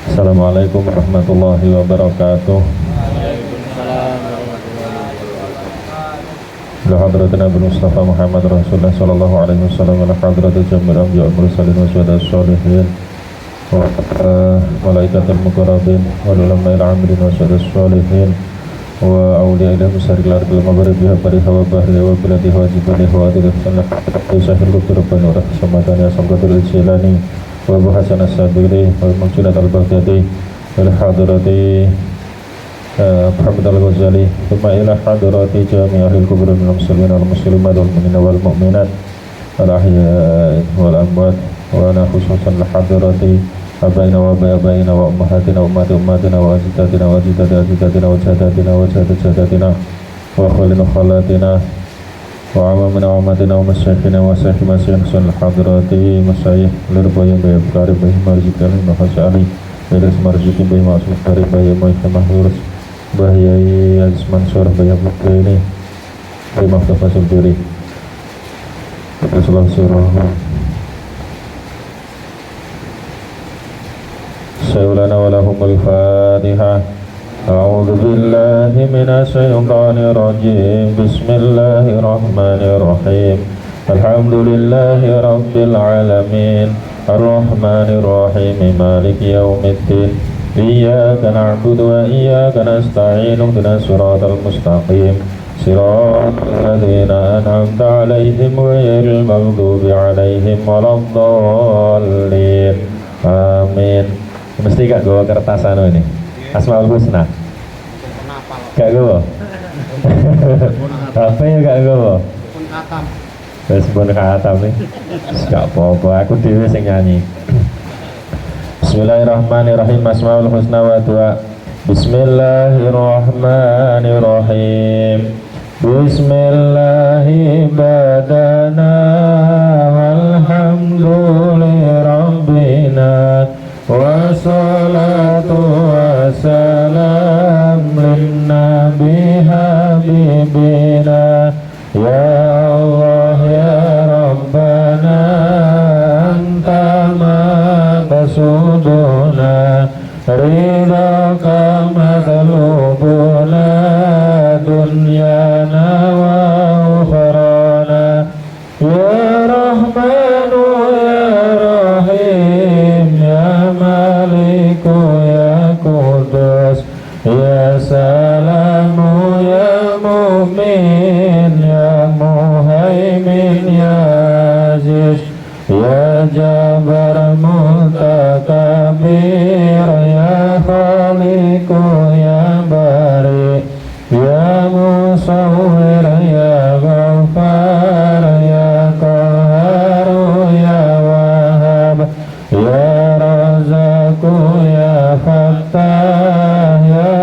Assalamualaikum warahmatullahi wabarakatuh. Ila hadratina Nabi Mustafa Muhammad Rasulullah sallallahu alaihi wasallam ila hadratil jamil anbiya wal mursalin wa syuhada'i sholihin wa malaikatil muqarrabin wa ulama'il 'amilin wa syuhada'i sholihin wa awliya ilahum syarikil ardil maghrib biha bariha wa bahriha wa biladiha wa jibaliha wa adilih sanah sahil kubtu rabbani wa rahsamadani asabgatul jilani wa Abu Hasan as-Sabiri wa Mujunat al-Baghdadi ila hadrati Muhammad al-Ghazali thumma ila hadrati jami' ahli al-kubur minal muslimin wal muslimat wal mu'minin wal mu'minat al-ahya'i wal amwat wa ana khususan la hadrati abaina wa abaina wa ummahatina wa ummatina wa ajdatina wa ajdatina wa jadatina wa jadatina wa khalina khalatina wa amamina wa amatina wa masyakhina wa sahih masyakhina sun hadrati masyayikh lirbayim bayab karim bayim marzikin mahasali bayis marzikin bayim maksud karim bayim mahmahurus bahiyai aziz mansur bayam ini bayim mahtafasul diri Rasulullah surah sayyulana wa lahumul fatihah. أعوذ بالله من الشيطان الرجيم بسم الله الرحمن الرحيم الحمد لله رب العالمين الرحمن الرحيم مالك يوم الدين إياك نعبد وإياك نستعين اهدنا الصراط المستقيم صراط الذين أنعمت عليهم غير المغضوب عليهم ولا الضالين آمين. Mesti gak gawa kertas anu ini Asmaul Husna gak gawa HP ya gak gawa wis pun khatam nih gak apa-apa aku dhewe sing nyanyi. Bismillahirrahmanirrahim. Asmaul Husna wa dua. Bismillahirrahmanirrahim. Bismillahi badana walhamdulillahirabbina wassalatu wassalam linnabi habibina ya Allah ya Rabbana anta maqsuduna ridhaka mathlubuna dunyana wa ukhrana ya Rahmanu ya Rahim ya Maliku ya Qudus ya Salamu ya Mu'min ya Muhaimin ya Aziz ya Jabbar Mutakabir ya Khaliqu ya Bari ya Musawwir ya Ghaffar ya Qaharu ya Wahhab ya Razzaqu ya Fattah ya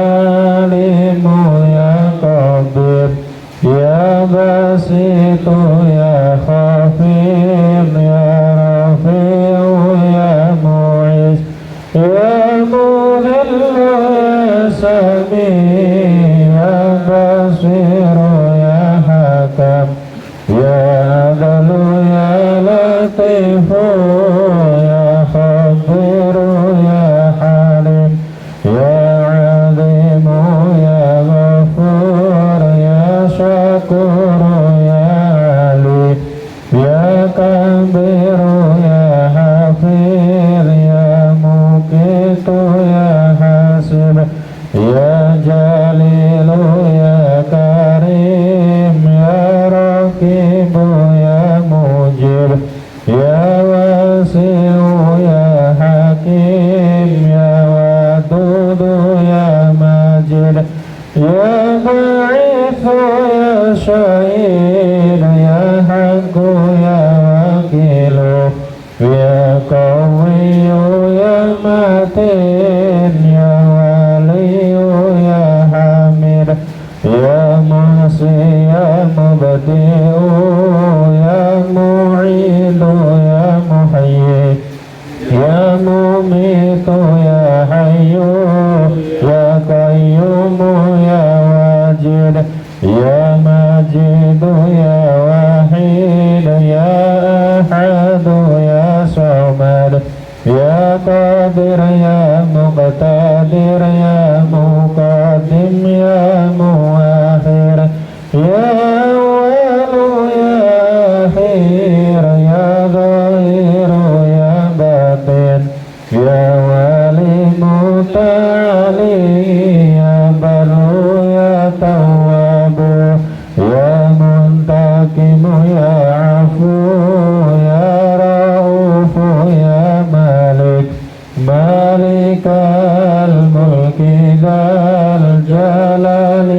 Alimu ya Qabir ya Basitu ya Khafid ya Rafi'u ya Mu'iz ya Mudhillu ya Sami ya Basiru ya Hakam ya Adlu ya Latifu ya Khabiru ya Halim ya Azimu ya Ghafur ya Syakuru ya Ali ya Kabiru ya Hafir ya Muqitu ya Hasib ya Jalilu ya Karim ya Raqibu ya Mujib ya Wasi'u ya Hakim ya Wadudu ya Majid ya Ba'ithu ya Syahid ya Haqqu ya Wakilu مقتدر يا مقدم يا مؤخر يا أول يا أخير يا ظاهر يا باطن يا ولي متعالي يا بر يا تواب يا منتقم يا عفو يا رؤوف يا مالك مالك الملك ذا الجلال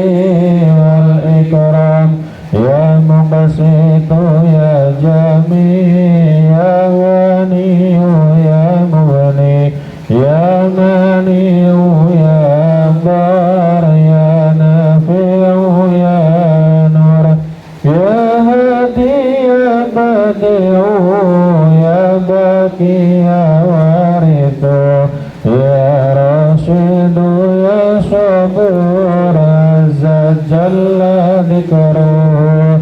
والإكرام يا مقسط يا جميع يا غني يا مغني يا مانع يا ضار يا نافع يا نور يا هادي يا بديع يا باقي يا وارث يا راشد يا صبور عز جل ذكره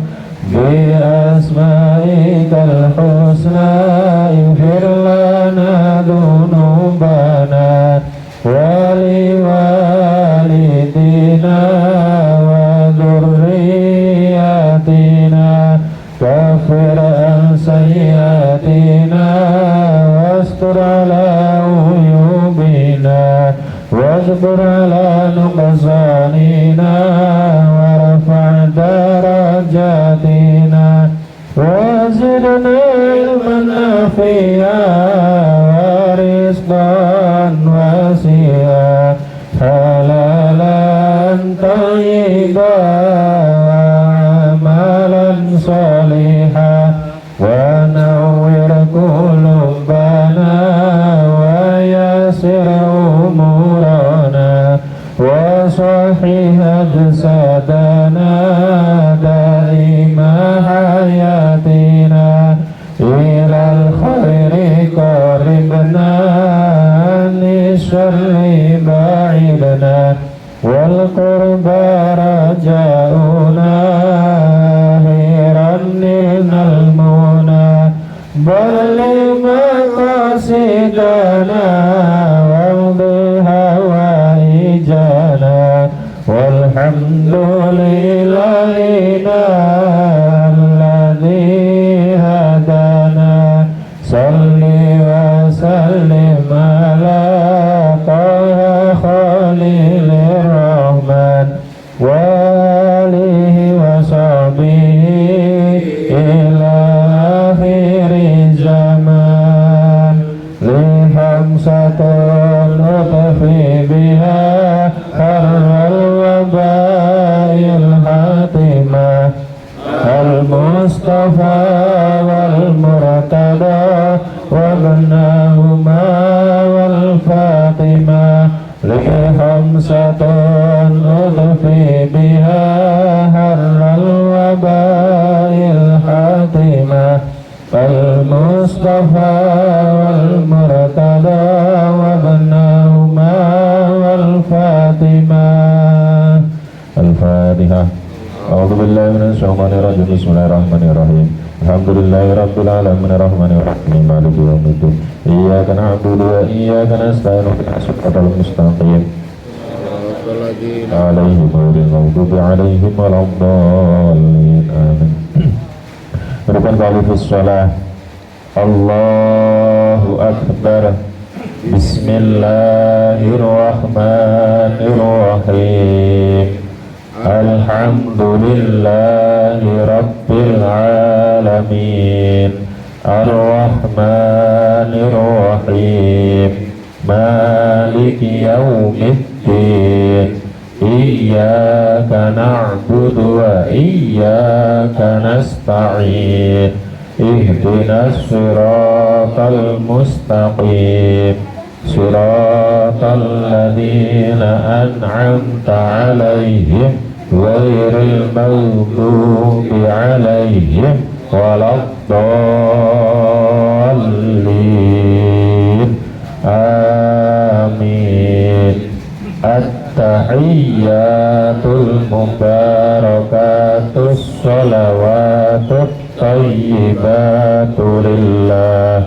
بأسمائك الحسنى اغفر لنا ذنوبنا ولوالدينا وذرياتنا كفر عن سيئاتنا واستر على عيوبنا واجبر على نقصاننا وارفع درجاتنا وزدنا علما نافعا ورزقا واسعا حلالا طيبا وعملا صالحا ونور قلوبنا ويسر أمورنا وصحح أجسادنا دائم حياتنا إلى الخير قربنا عن الشر بعيدنا والقربى رجاؤنا خيرا نلنا المنى بل مقاصدنا وامض هوائجنا والحمد لله الذي هدانا صل وسلم على طه خليل الرحمن وآله وصحبه إلى آخر الزمان لخمسة نطفي بها حر الوباء الحاتمة المصطفى والمرتضى وابنهما والفاطمة لخمسة نطفي بها حر الوباء الحاتمة المصطفى والمرتضى وابنهما والفاطمة. الفاتحة. أعوذ بالله من الشيطان الرجيم. بسم الله الرحمن الرحيم. الحمد لله رب العالمين الرحمن الرحيم مالك يوم الدين إياك نعبد وإياك نستعين اهدنا الصراط المستقيم عليهم غير المغضوب عليهم ولا الضالين آمين. Berikan kali fi shalah. Allahu Akbar. Bismillahirrahmanirrahim. Alhamdulillahi Rabbil Alamin Ar-Rahmanir-Rahim Maliki Yawmiddin Iyyaka na'budu wa iyyaka nasta'in Ihdinas siratal mustaqim Siratal ladzina an'amta 'alaihim ghairil maghdubi 'alaihim waladdallin. Amin. At-tahiyyatul mubarakatus sholawatut thayyibatu lillah.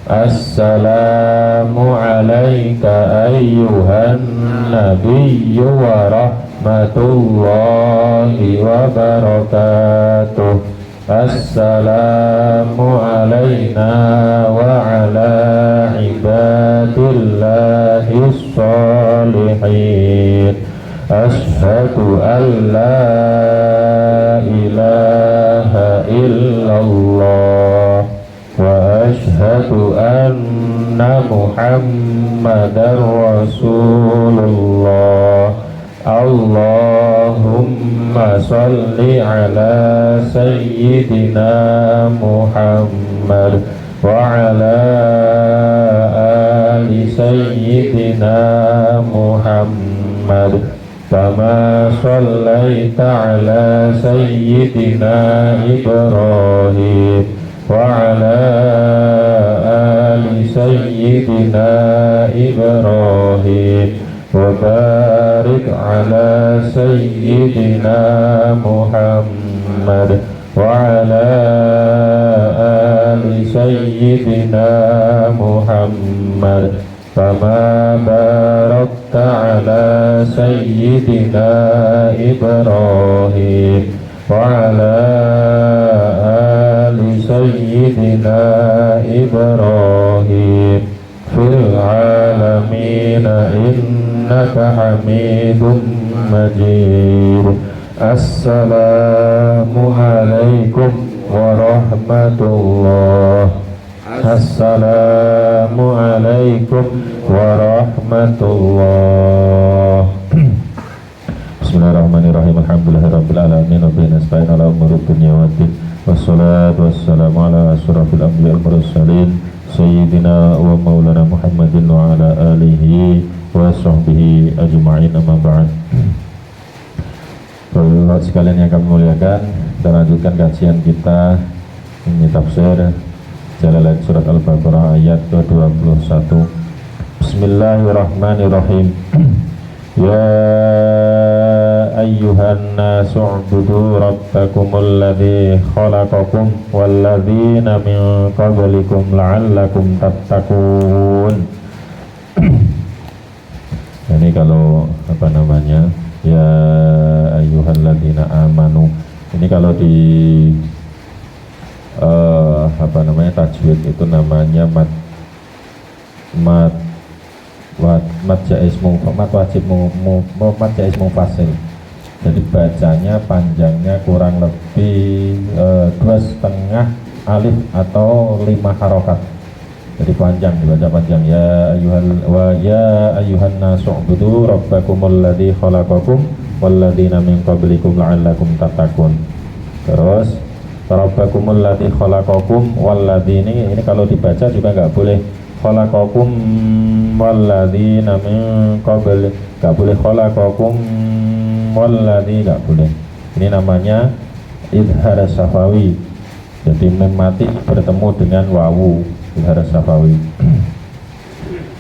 Assalamu alayka ayyuhan nabiyyu wa rahmatullahi wa barakatuh. Assalamu alayna wa ala ibadillahis sholihin. Ashhadu an la ilaha illallah wa ashhadu anna Muhammadar Rasulullah. Allahumma salli ala sayyidina Muhammad wa ala ali sayyidina Muhammad kama sallaita ala sayyidina Ibrahim wa ala ali sayyidina Ibrahim wa barik ala sayyidina Muhammad wa ala ali sayyidina Muhammad kama barakta ala sayyidina Ibrahim wa ala ali sayyidina Ibrahim fil alamina innaka hamidum majid. Assalamu alaikum warahmatullah. Assalamu alaikum warahmatullah. Bismillahirrahmanirrahim. Alhamdulillahirabbil alamin wa bihi nasta'in ala umuri dunya waddin. Wassalatu wassalamu ala asyrafil anbiya'i wal mursalin sayyidina wa maulana Muhammadin wa ala alihi wa sahbihi ajma'in, amma ba'd. Bapak sekalian yang kami muliakan, kita lanjutkan kajian kita ini tafsir Jalalain surat Al-Baqarah ayat ke-21. Bismillahirrahmanirrahim. Ya ayyuhan nasu u'budu rabbakumul ladzi khalaqakum walladzina min qablikum la'allakum tattaqun. Ini kalau apa namanya, ya ayyuhalladzina amanu, ini kalau di apa namanya tajwid itu namanya mat jaiz mat wajib mat jaiz mufasil. Jadi bacanya panjangnya kurang lebih 2,5 alif atau 5 harokat. Jadi panjang, dibaca panjang. Ya ayyuhan nasu u'budu rabbakumul ladzi khalaqakum walladzina min qablikum la'allakum tattaqun. Terus rabbakumul ladzi khalaqakum walladzina, ini kalau dibaca juga nggak boleh khalaqakum walladzina min qabl, nggak boleh khalaqakum walladzi, nggak boleh. Ini namanya idhar safawi. Jadi mem mati bertemu dengan wawu, idhar safawi.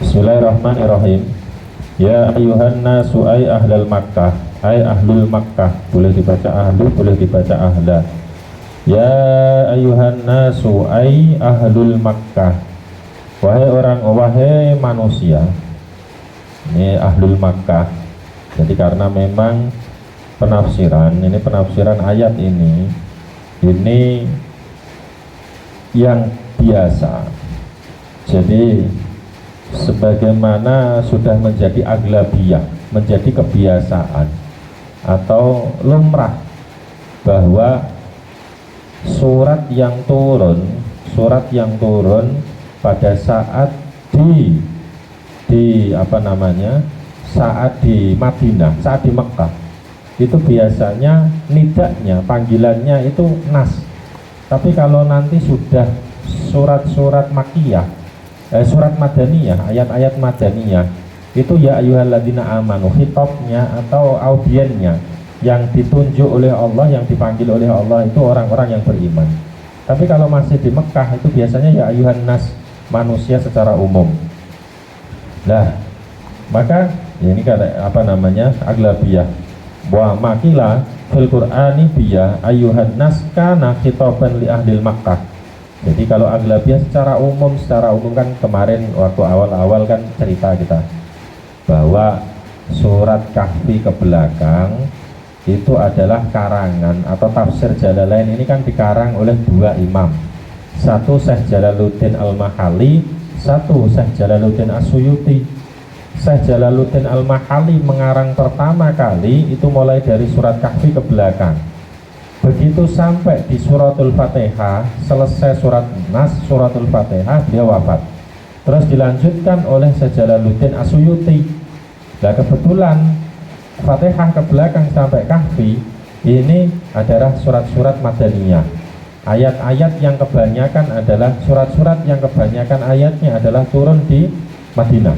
Bismillahirrahmanirrahim. Ya ayuhan nasu ay ahlal Makkah, ay ahlul Makkah, boleh dibaca ahlu, boleh dibaca ahla. Ya ayuhan nasu ay ahlul Makkah, wahai wahai manusia. Ini ahlul Makkah. Jadi karena memang penafsiran ayat ini yang biasa. Jadi sebagaimana sudah menjadi aglabiyah, menjadi kebiasaan atau lumrah bahwa surat yang turun pada saat saat di Madinah, saat di Mekah, itu biasanya nidaknya, panggilannya itu nas. Tapi kalau nanti sudah surat-surat makiyah, surat madaniyah, ayat-ayat madaniyah, itu ya ayyuhalladzina amanu, khitabnya atau audiennya yang ditunjuk oleh Allah, yang dipanggil oleh Allah itu orang-orang yang beriman. Tapi kalau masih di Mekah itu biasanya ya ayuhan nas, manusia secara umum. Nah, maka ya ini aglabiyah. Wa makila fil Qur'ani biya ayuhan nas kana khitaban li ahlil Makkah. Jadi kalau aglabiah secara umum kan kemarin waktu awal-awal kan cerita kita bahwa surat Kahfi ke belakang itu adalah karangan atau tafsir Jalalain. Ini kan dikarang oleh dua imam, satu Syekh Jalaluddin Al-Mahalli, satu Syekh Jalaluddin As-Suyuti. Syekh Jalaluddin Al-Mahalli mengarang pertama kali itu mulai dari surat Kahfi ke belakang. Begitu sampai di suratul Fatihah, selesai surat Nas, suratul Fatihah, beliau wafat. Terus dilanjutkan oleh Syekh Jalaluddin As-Suyuti. Nah kebetulan Fatihah ke belakang sampai Kahfi ini adalah surat-surat Madaniyah. Ayat-ayat yang kebanyakan adalah surat-surat yang kebanyakan ayatnya adalah turun di Madinah.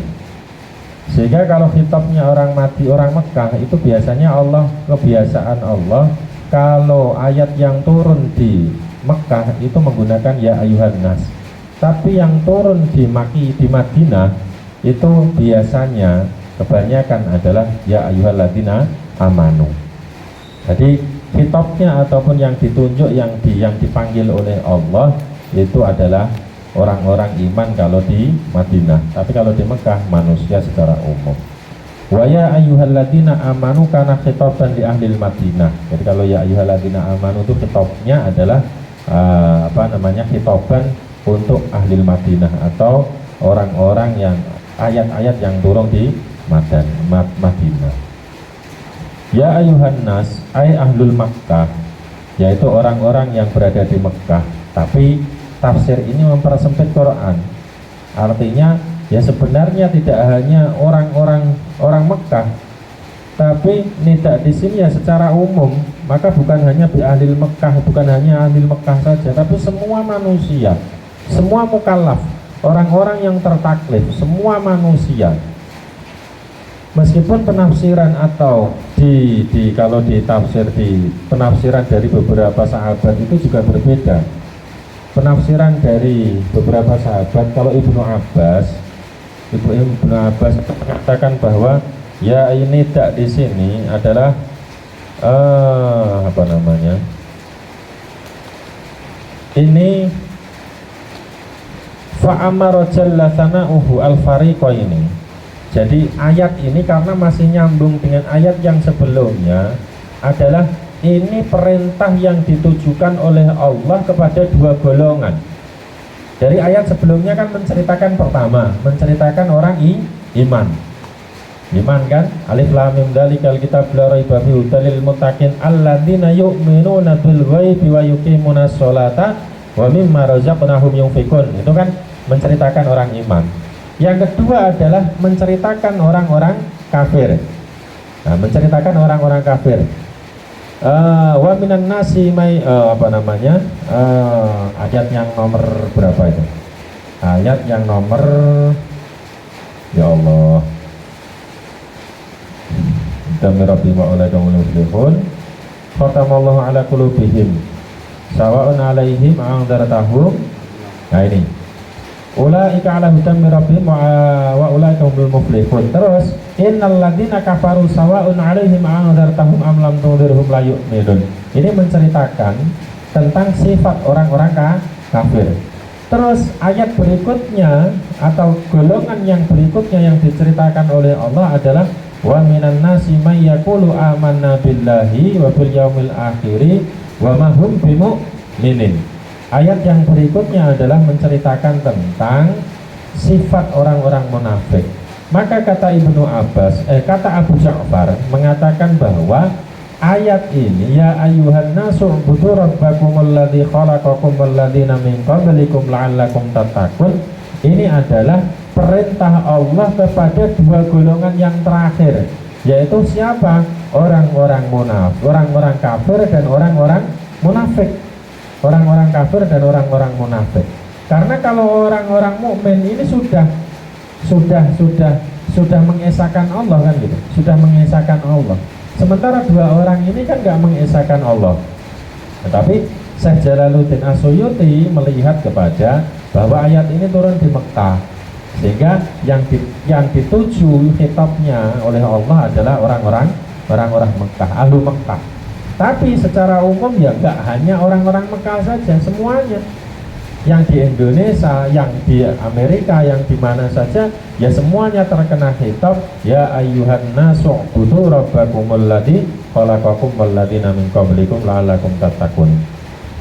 Sehingga kalau khitabnya orang Mekah itu biasanya kebiasaan Allah kalau ayat yang turun di Mekah itu menggunakan ya ayuhan nas. Tapi yang turun di Madinah itu biasanya kebanyakan adalah ya ayyuhalladzina amanu. Jadi khitabnya ataupun yang ditunjuk yang dipanggil oleh Allah itu adalah orang-orang iman kalau di Madinah. Tapi kalau di Mekah manusia secara umum. Wa ya ayyuhalladzina amanu kana khitaban li ahli Madinah. Jadi kalau ya ayyuhalladzina amanu itu khitabnya adalah khitaban untuk ahli Madinah atau orang-orang yang ayat-ayat yang turun di Madinah. Ya ayuhan nas, ay ahlul Makkah, yaitu orang-orang yang berada di Mekah. Tapi tafsir ini mempersempit Quran. Artinya ya sebenarnya tidak hanya orang Mekah, tapi nidak di sini ya secara umum. Maka bukan hanya bi ahlil Mekah, bukan hanya ahlil Mekah saja, tapi semua manusia, semua mukallaf, orang-orang yang tertaklif, semua manusia. Meskipun penafsiran atau kalau ditafsir di penafsiran dari beberapa sahabat itu juga berbeda. Penafsiran dari beberapa sahabat, kalau Ibnu Abbas mengatakan bahwa ya ini tak di sini adalah ini fa'amara jalla sana'uhu al-fariqaini. Jadi ayat ini karena masih nyambung dengan ayat yang sebelumnya adalah ini perintah yang ditujukan oleh Allah kepada dua golongan. Dari ayat sebelumnya kan menceritakan pertama, menceritakan orang iman kan? Alif lam mim dzalikal kitab la raiba fihi hudal lil muttaqin alladzina yu'minuna bil ghaibi wa yuqimunas sholata wa mimma razaqnahum yunfiqun. Itu kan menceritakan orang iman. Yang kedua adalah menceritakan orang-orang kafir. Nah, menceritakan orang-orang kafir. Wa minan nasi ayat yang nomor berapa itu? Ayat yang nomor, ya Allah, Damirabbi ma'uladamul muslimun khatamallahu ala qulubihim sawa'un alaihim a'angdartahum. Nah ini ulaika ala hudan min rabbihim wa ulaika humul muflihun. Terus innal ladzina kafaru sawa'un 'alaihim a'anzartahum am lam tunzirhum la yu'minun. Ini menceritakan tentang sifat orang-orang kafir. Terus ayat berikutnya atau golongan yang berikutnya yang diceritakan oleh Allah adalah wa minan nasi may yaqulu amanna billahi wa bil yaumil akhir wa ma hum bimu'minin. Ayat yang berikutnya adalah menceritakan tentang sifat orang-orang munafik. Maka kata Ibnu Abbas, kata Abu Ja'far mengatakan bahwa ayat ini ya ayyuhan nasu ubudu rabbakumul ladzi khalaqakum wal ladzina min qablikum la'allakum tattaqun. Ini adalah perintah Allah kepada dua golongan yang terakhir, yaitu siapa? Orang-orang munafik, orang-orang kafir dan orang-orang munafik. Orang-orang kafir dan orang-orang munafik. Karena kalau orang-orang mukmin ini sudah mengesahkan Allah kan gitu, sudah mengesahkan Allah. Sementara dua orang ini kan nggak mengesahkan Allah. Tetapi Syekh Jalaluddin As-Suyuti melihat kepada bahwa ayat ini turun di Mekah, sehingga yang dituju khitabnya oleh Allah adalah orang-orang Mekah, ahlu Mekah. Tapi secara umum ya nggak hanya orang-orang Mekah saja, semuanya yang di Indonesia, yang di Amerika, yang di mana saja, ya semuanya terkena khitab ya ayyuhan nasu ubudu rabbakumul ladzi khalaqakum wal ladzina min qablikum la'allakum tattaqun.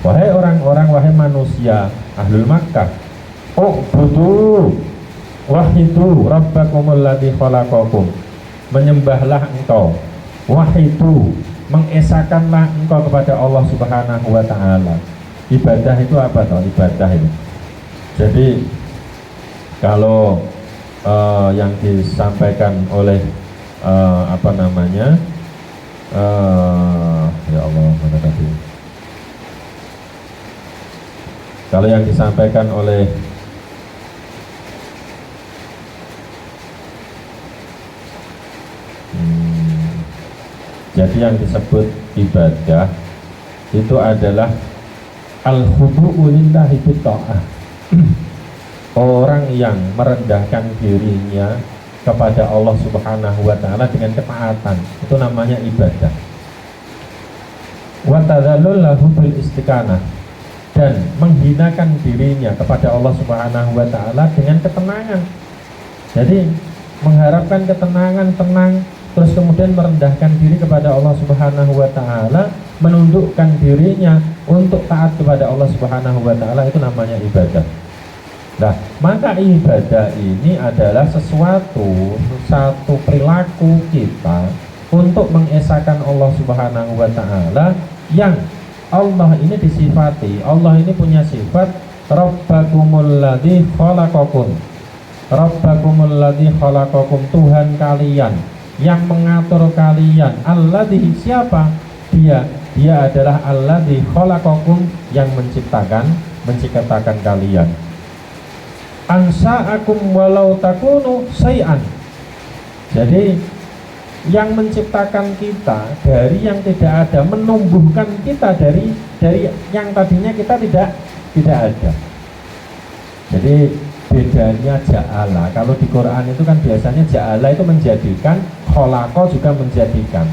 Wahai orang-orang, wahai manusia ahlul Makkah, ubudu wahidu rabbakumul ladzi khalaqakum, menyembahlah engkau, wahidu, mengesakanlah engkau kepada Allah Subhanahu wa taala. Ibadah itu apa toh? Ibadah itu. Jadi kalau yang disampaikan oleh apa namanya, ya Allah, mana tadi? Kalau yang disampaikan oleh jadi yang disebut ibadah itu adalah al-khudu'u lillahi bitta'ah. Orang yang merendahkan dirinya kepada Allah Subhanahu wa taala dengan ketaatan, itu namanya ibadah. Wa tadzallul lahu bil istiqanah, dan menghinakan dirinya kepada Allah Subhanahu wa taala dengan ketenangan. Jadi mengharapkan ketenangan, tenang, terus kemudian merendahkan diri kepada Allah Subhanahu wa taala, menundukkan dirinya untuk taat kepada Allah Subhanahu wa taala, itu namanya ibadah. Nah, maka ibadah ini adalah satu perilaku kita untuk mengesahkan Allah Subhanahu wa taala, yang Allah ini disifati, Allah ini punya sifat Rabbakumul ladzi khalaqakum. Rabbakumul ladzi khalaqakum, Tuhan kalian yang mengatur kalian. Alladzi, siapa? Dia adalah alladzi khalaqakum, yang menciptakan kalian. Ansa'akum walau takunu syai'an. Jadi yang menciptakan kita dari yang tidak ada, menumbuhkan kita dari yang tadinya kita tidak ada. Jadi bedanya ja'ala, kalau di Quran itu kan biasanya ja'ala itu menjadikan, khalaqa juga menjadikan.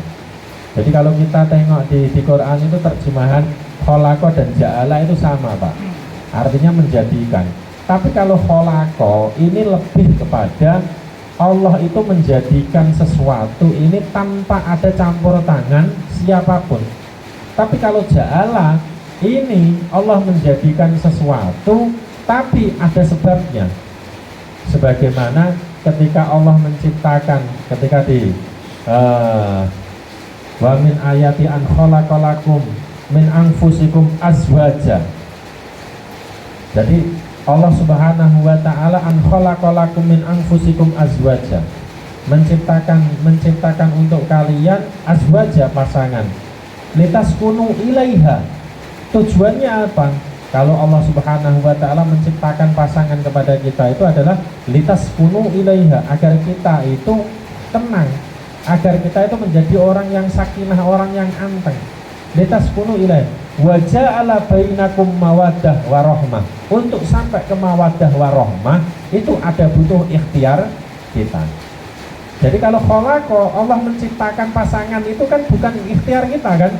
Jadi kalau kita tengok di Quran itu terjemahan khalaqa dan ja'ala itu sama, Pak, artinya menjadikan. Tapi kalau khalaqa ini lebih kepada Allah itu menjadikan sesuatu ini tanpa ada campur tangan siapapun. Tapi kalau ja'ala ini Allah menjadikan sesuatu tapi ada sebabnya. Sebagaimana ketika Allah menciptakan, ketika di wa min ayati an khalaqalakum min anfusikum azwaja. Jadi Allah Subhanahu wa taala an khalaqalakum min anfusikum azwaja, menciptakan untuk kalian azwaja, pasangan, litaskunu ilaiha. Tujuannya apa? Kalau Allah Subhanahu wa taala menciptakan pasangan kepada kita itu adalah litaskunu ilaiha, agar kita itu tenang, agar kita itu menjadi orang yang sakinah, orang yang anteng. Litaskunu ilaiha wa ja'ala bainakum mawaddah warahmah. Untuk sampai ke mawaddah warahmah itu ada butuh ikhtiar kita. Jadi kalau khalaqa, Allah menciptakan pasangan itu kan bukan ikhtiar kita kan,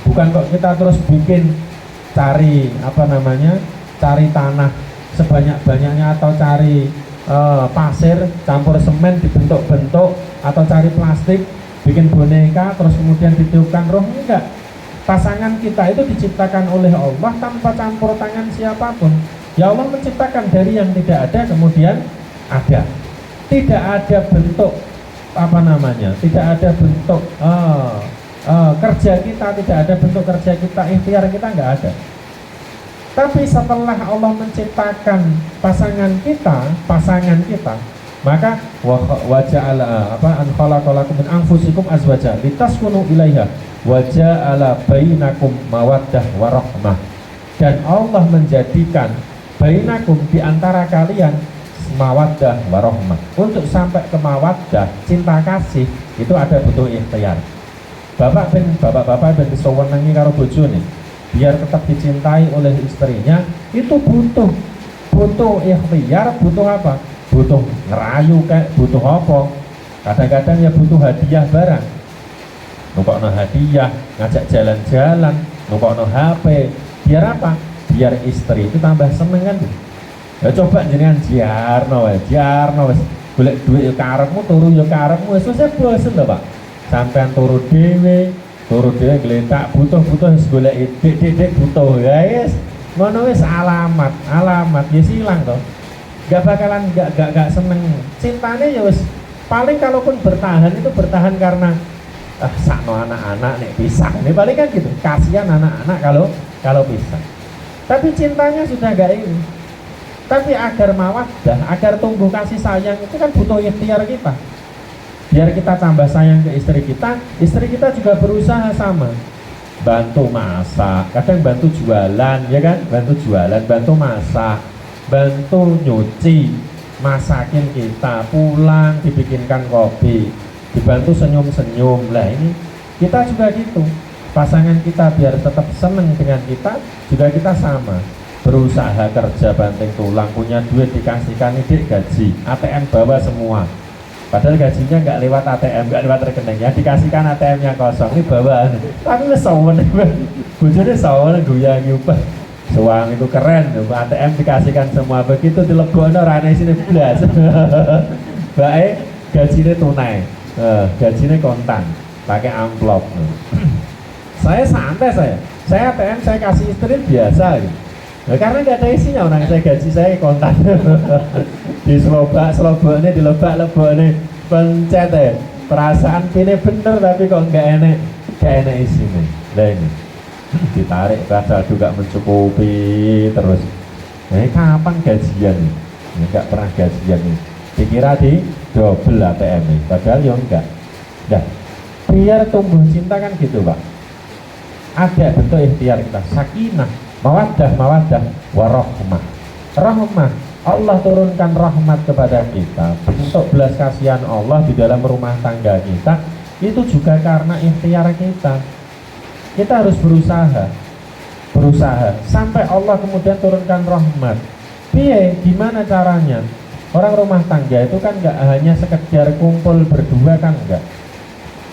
bukan kok kita terus bikin, cari cari tanah sebanyak-banyaknya, atau cari pasir campur semen dibentuk-bentuk, atau cari plastik bikin boneka terus kemudian ditiupkan roh. Enggak. Pasangan kita itu diciptakan oleh Allah tanpa campur tangan siapapun. Ya Allah menciptakan dari yang tidak ada kemudian ada. Tidak ada bentuk tidak ada bentuk kerja kita, tidak ada bentuk kerja kita, ikhtiar kita nggak ada. Tapi setelah Allah menciptakan pasangan kita, maka waja'ala an khalaqalakum min anfusikum azwaja litaskunu ilaiha waja'ala bainakum mawaddah warahmah. Dan Allah menjadikan bainakum, di antara kalian, mawaddah warahmah. Untuk sampai ke mawaddah, cinta kasih, itu ada butuh ikhtiar. Bapak-bapak ben disewenengi karo bojone biar tetap dicintai oleh istrinya, itu butuh ikhtiar, butuh apa? Butuh ngerayu, kayak butuh apa? Kadang-kadang ya butuh hadiah barang, nukokno hadiah, ngajak jalan-jalan, nukokno HP. Biar apa? biar istri itu tambah seneng kan. Ya coba jenengan jarno wes golek duit ya karepmu, turu ya karepmu, wis bosen lho Pak. Sampean turu dhewe gletak butuh wis golek dik butuh. Ya wis ngono wis alamat ya silang toh. Gak bakalan gak seneng. Cintane ya wis paling kalaupun bertahan itu bertahan karena sakno anak-anak nek pisah. Ini paling kan gitu. Kasihan anak-anak kalau pisah. Tapi cintanya sudah gak ini. Tapi agar mawaddah, agar tumbuh kasih sayang itu kan butuh ikhtiar kita. Biar kita tambah sayang ke istri kita juga berusaha sama. Bantu masak, kadang bantu jualan, ya kan? Bantu jualan, bantu masak, bantu nyuci, masakin kita, pulang dibikinkan kopi, dibantu senyum-senyum. Lah ini kita juga gitu. Pasangan kita biar tetap seneng dengan kita, juga kita sama. Berusaha kerja banting tulang, punya duit dikasihkan ide gaji, ATM bawa semua. Padahal gajinya nggak lewat ATM, nggak lewat rekening, ya dikasihkan ATM-nya kosong, ini bawaan. Tapi sawan, bujurnya sawan guyang nyupah. Suang itu keren, ATM dikasihkan semua, begitu dilebono rane sini belas. Baik, gajinya tunai, gajinya kontan, pakai amplop. Saya santai saya ATM saya kasih istri biasa gitu. Nah, karena nggak ada isinya, orang saya gaji saya kontan. Di selobak ini dilebak ini pencet ya. Perasaan ini bener tapi kok nggak enak isinya. Nah ini ditarik padahal juga mencukupi terus. Nah kapan gajian nih? Nggak pernah gajian nih. Dikira di double ATM nih, padahal ya enggak. Nah, biar tumbuh cinta kan gitu Pak. Ada bentuk ikhtiar kita, sakinah. Mawaddah warahmah. Rahmah, Allah turunkan rahmat kepada kita. Bentuk belas kasihan Allah di dalam rumah tangga kita itu juga karena ikhtiar kita. Kita harus berusaha sampai Allah kemudian turunkan rahmat. Gimana caranya? Orang rumah tangga itu kan nggak hanya sekedar kumpul berdua kan enggak.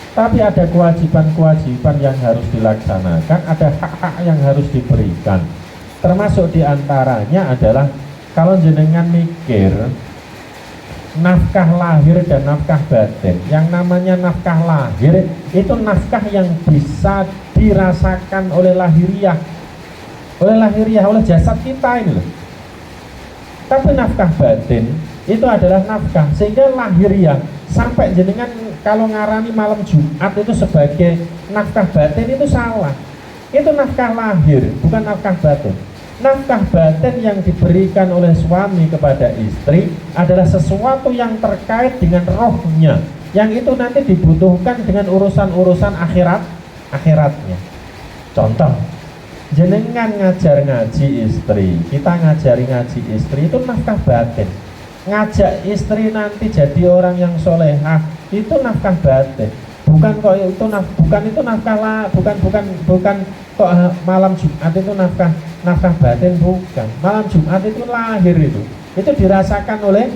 Tapi ada kewajiban-kewajiban yang harus dilaksanakan, ada hak-hak yang harus diberikan. Termasuk diantaranya adalah kalau jenengan mikir nafkah lahir dan nafkah batin. Yang namanya nafkah lahir itu nafkah yang bisa dirasakan oleh lahiriah, oleh jasad kita ini loh. Tapi nafkah batin itu adalah nafkah sehingga lahiriah. Sampai jenengan kalau ngarani malam Jumat itu sebagai nafkah batin itu salah. Itu nafkah lahir, bukan nafkah batin. Nafkah batin yang diberikan oleh suami kepada istri adalah sesuatu yang terkait dengan rohnya, yang itu nanti dibutuhkan dengan urusan-urusan akhiratnya. Contoh, jenengan ngajar ngaji istri, kita ngajari ngaji istri itu nafkah batin. Ngajak istri nanti jadi orang yang solehah itu nafkah batin. Bukan kok itu bukan kok malam Jumat itu nafkah batin, bukan. Malam Jumat itu lahir itu dirasakan oleh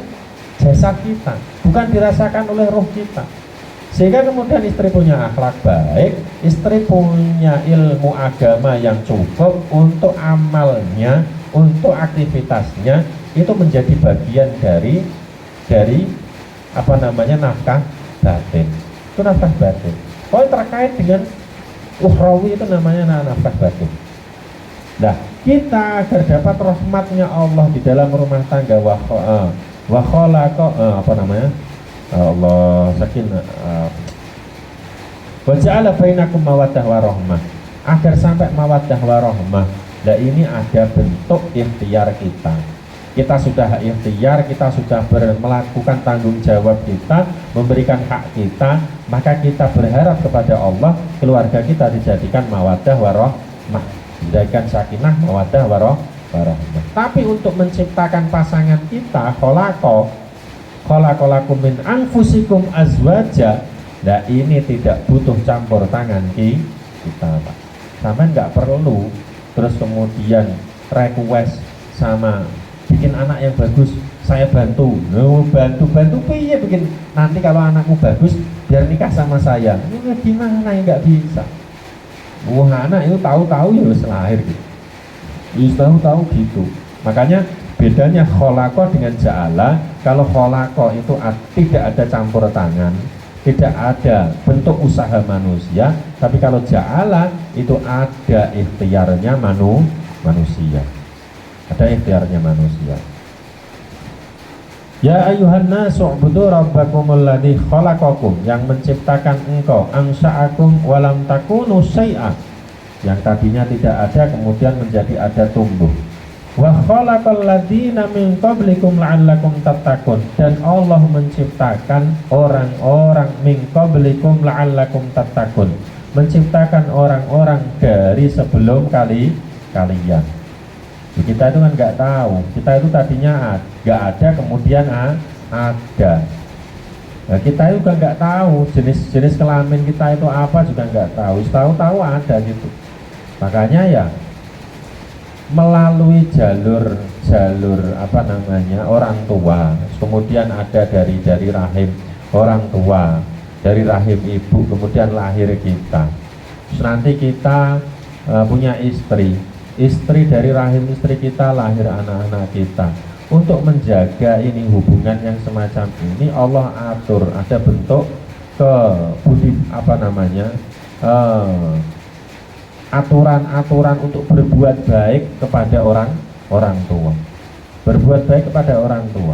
jasad kita, bukan dirasakan oleh roh kita. Sehingga kemudian istri punya akhlak baik, istri punya ilmu agama yang cukup untuk amalnya, untuk aktivitasnya, itu menjadi bagian dari nafkah batin. Itu nafkah batin. Kalau terkait dengan ukhrawi itu namanya nafkah batin. Nah, kita agar dapat rahmatnya Allah di dalam rumah tangga wa khalaqa Allah sakin wa ja'ala bainakum mawaddah warahmah. Agar sampai mawaddah warahmah. Nah, ini ada bentuk ikhtiar kita. Kita sudah ikhtiar, kita sudah melakukan tanggung jawab kita, memberikan hak kita, maka kita berharap kepada Allah keluarga kita dijadikan mawaddah warahmah, dijadikan sakinah mawaddah warahmah. Tapi untuk menciptakan pasangan kita, khalaqalakum min anfusikum azwaja. Nah, ini tidak butuh campur tangan kita, Pak. Sampai nggak perlu terus kemudian request sama bikin anak yang bagus, saya bantu piye bikin nanti kalau anakmu bagus biar nikah sama saya. Ini gimana ya, nggak bisa. Anak itu tahu-tahu ya harus lahir gitu. tahu gitu. Makanya bedanya kholako dengan ja'ala. Kalau kholako itu tidak ada campur tangan, tidak ada bentuk usaha manusia. Tapi kalau ja'ala itu ada ikhtiarnya manusia. Ada ikhtiarnya manusia. Ya ayuhan nasu ubudu rabbakumul ladzi khalaqakum, yang menciptakan engkau, ansa'akum walam takunu syai'a, yang tadinya tidak ada kemudian menjadi ada tumbuh. Wa khalaqal ladzina min qablikum la'allakum tattaqun, dan Allah menciptakan orang-orang min qablikum la'allakum tattaqun, menciptakan orang-orang dari sebelum kalian. Kita itu kan nggak tahu, kita itu tadinya nggak ada kemudian ada. Nah, kita itu juga nggak tahu jenis kelamin kita itu apa juga nggak tahu. Tahu ada gitu. Makanya ya melalui jalur apa namanya orang tua, kemudian ada dari rahim orang tua, dari rahim ibu, kemudian lahir kita. Terus nanti kita punya istri dari rahim istri kita lahir anak-anak kita. Untuk menjaga ini hubungan yang semacam ini Allah atur, ada bentuk aturan-aturan untuk berbuat baik kepada orang tua. Berbuat baik kepada orang tua.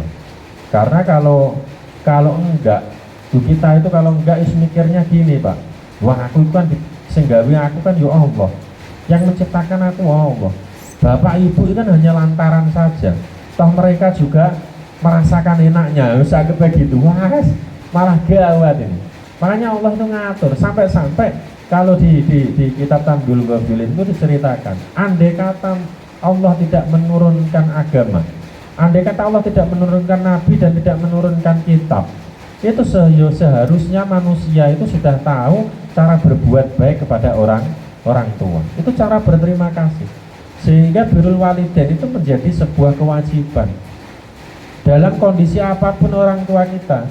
Karena kalau enggak, kita itu kalau enggak mikirnya gini, Pak. Wah, aku kan sing gawe aku kan ya Allah. Yang menciptakan aku Allah. Bapak ibu itu kan hanya lantaran saja. Toh mereka juga merasakan enaknya. Usah begitu. Wah, malah gawat ini. Makanya Allah itu ngatur sampai kalau di kitab Tanbul Ghafilin itu diceritakan, andai kata Allah tidak menurunkan agama, andai kata Allah tidak menurunkan nabi dan tidak menurunkan kitab, itu seharusnya manusia itu sudah tahu cara berbuat baik kepada orang tua. Itu cara berterima kasih. Sehingga birrul walidain itu menjadi sebuah kewajiban. Dalam kondisi apapun orang tua kita,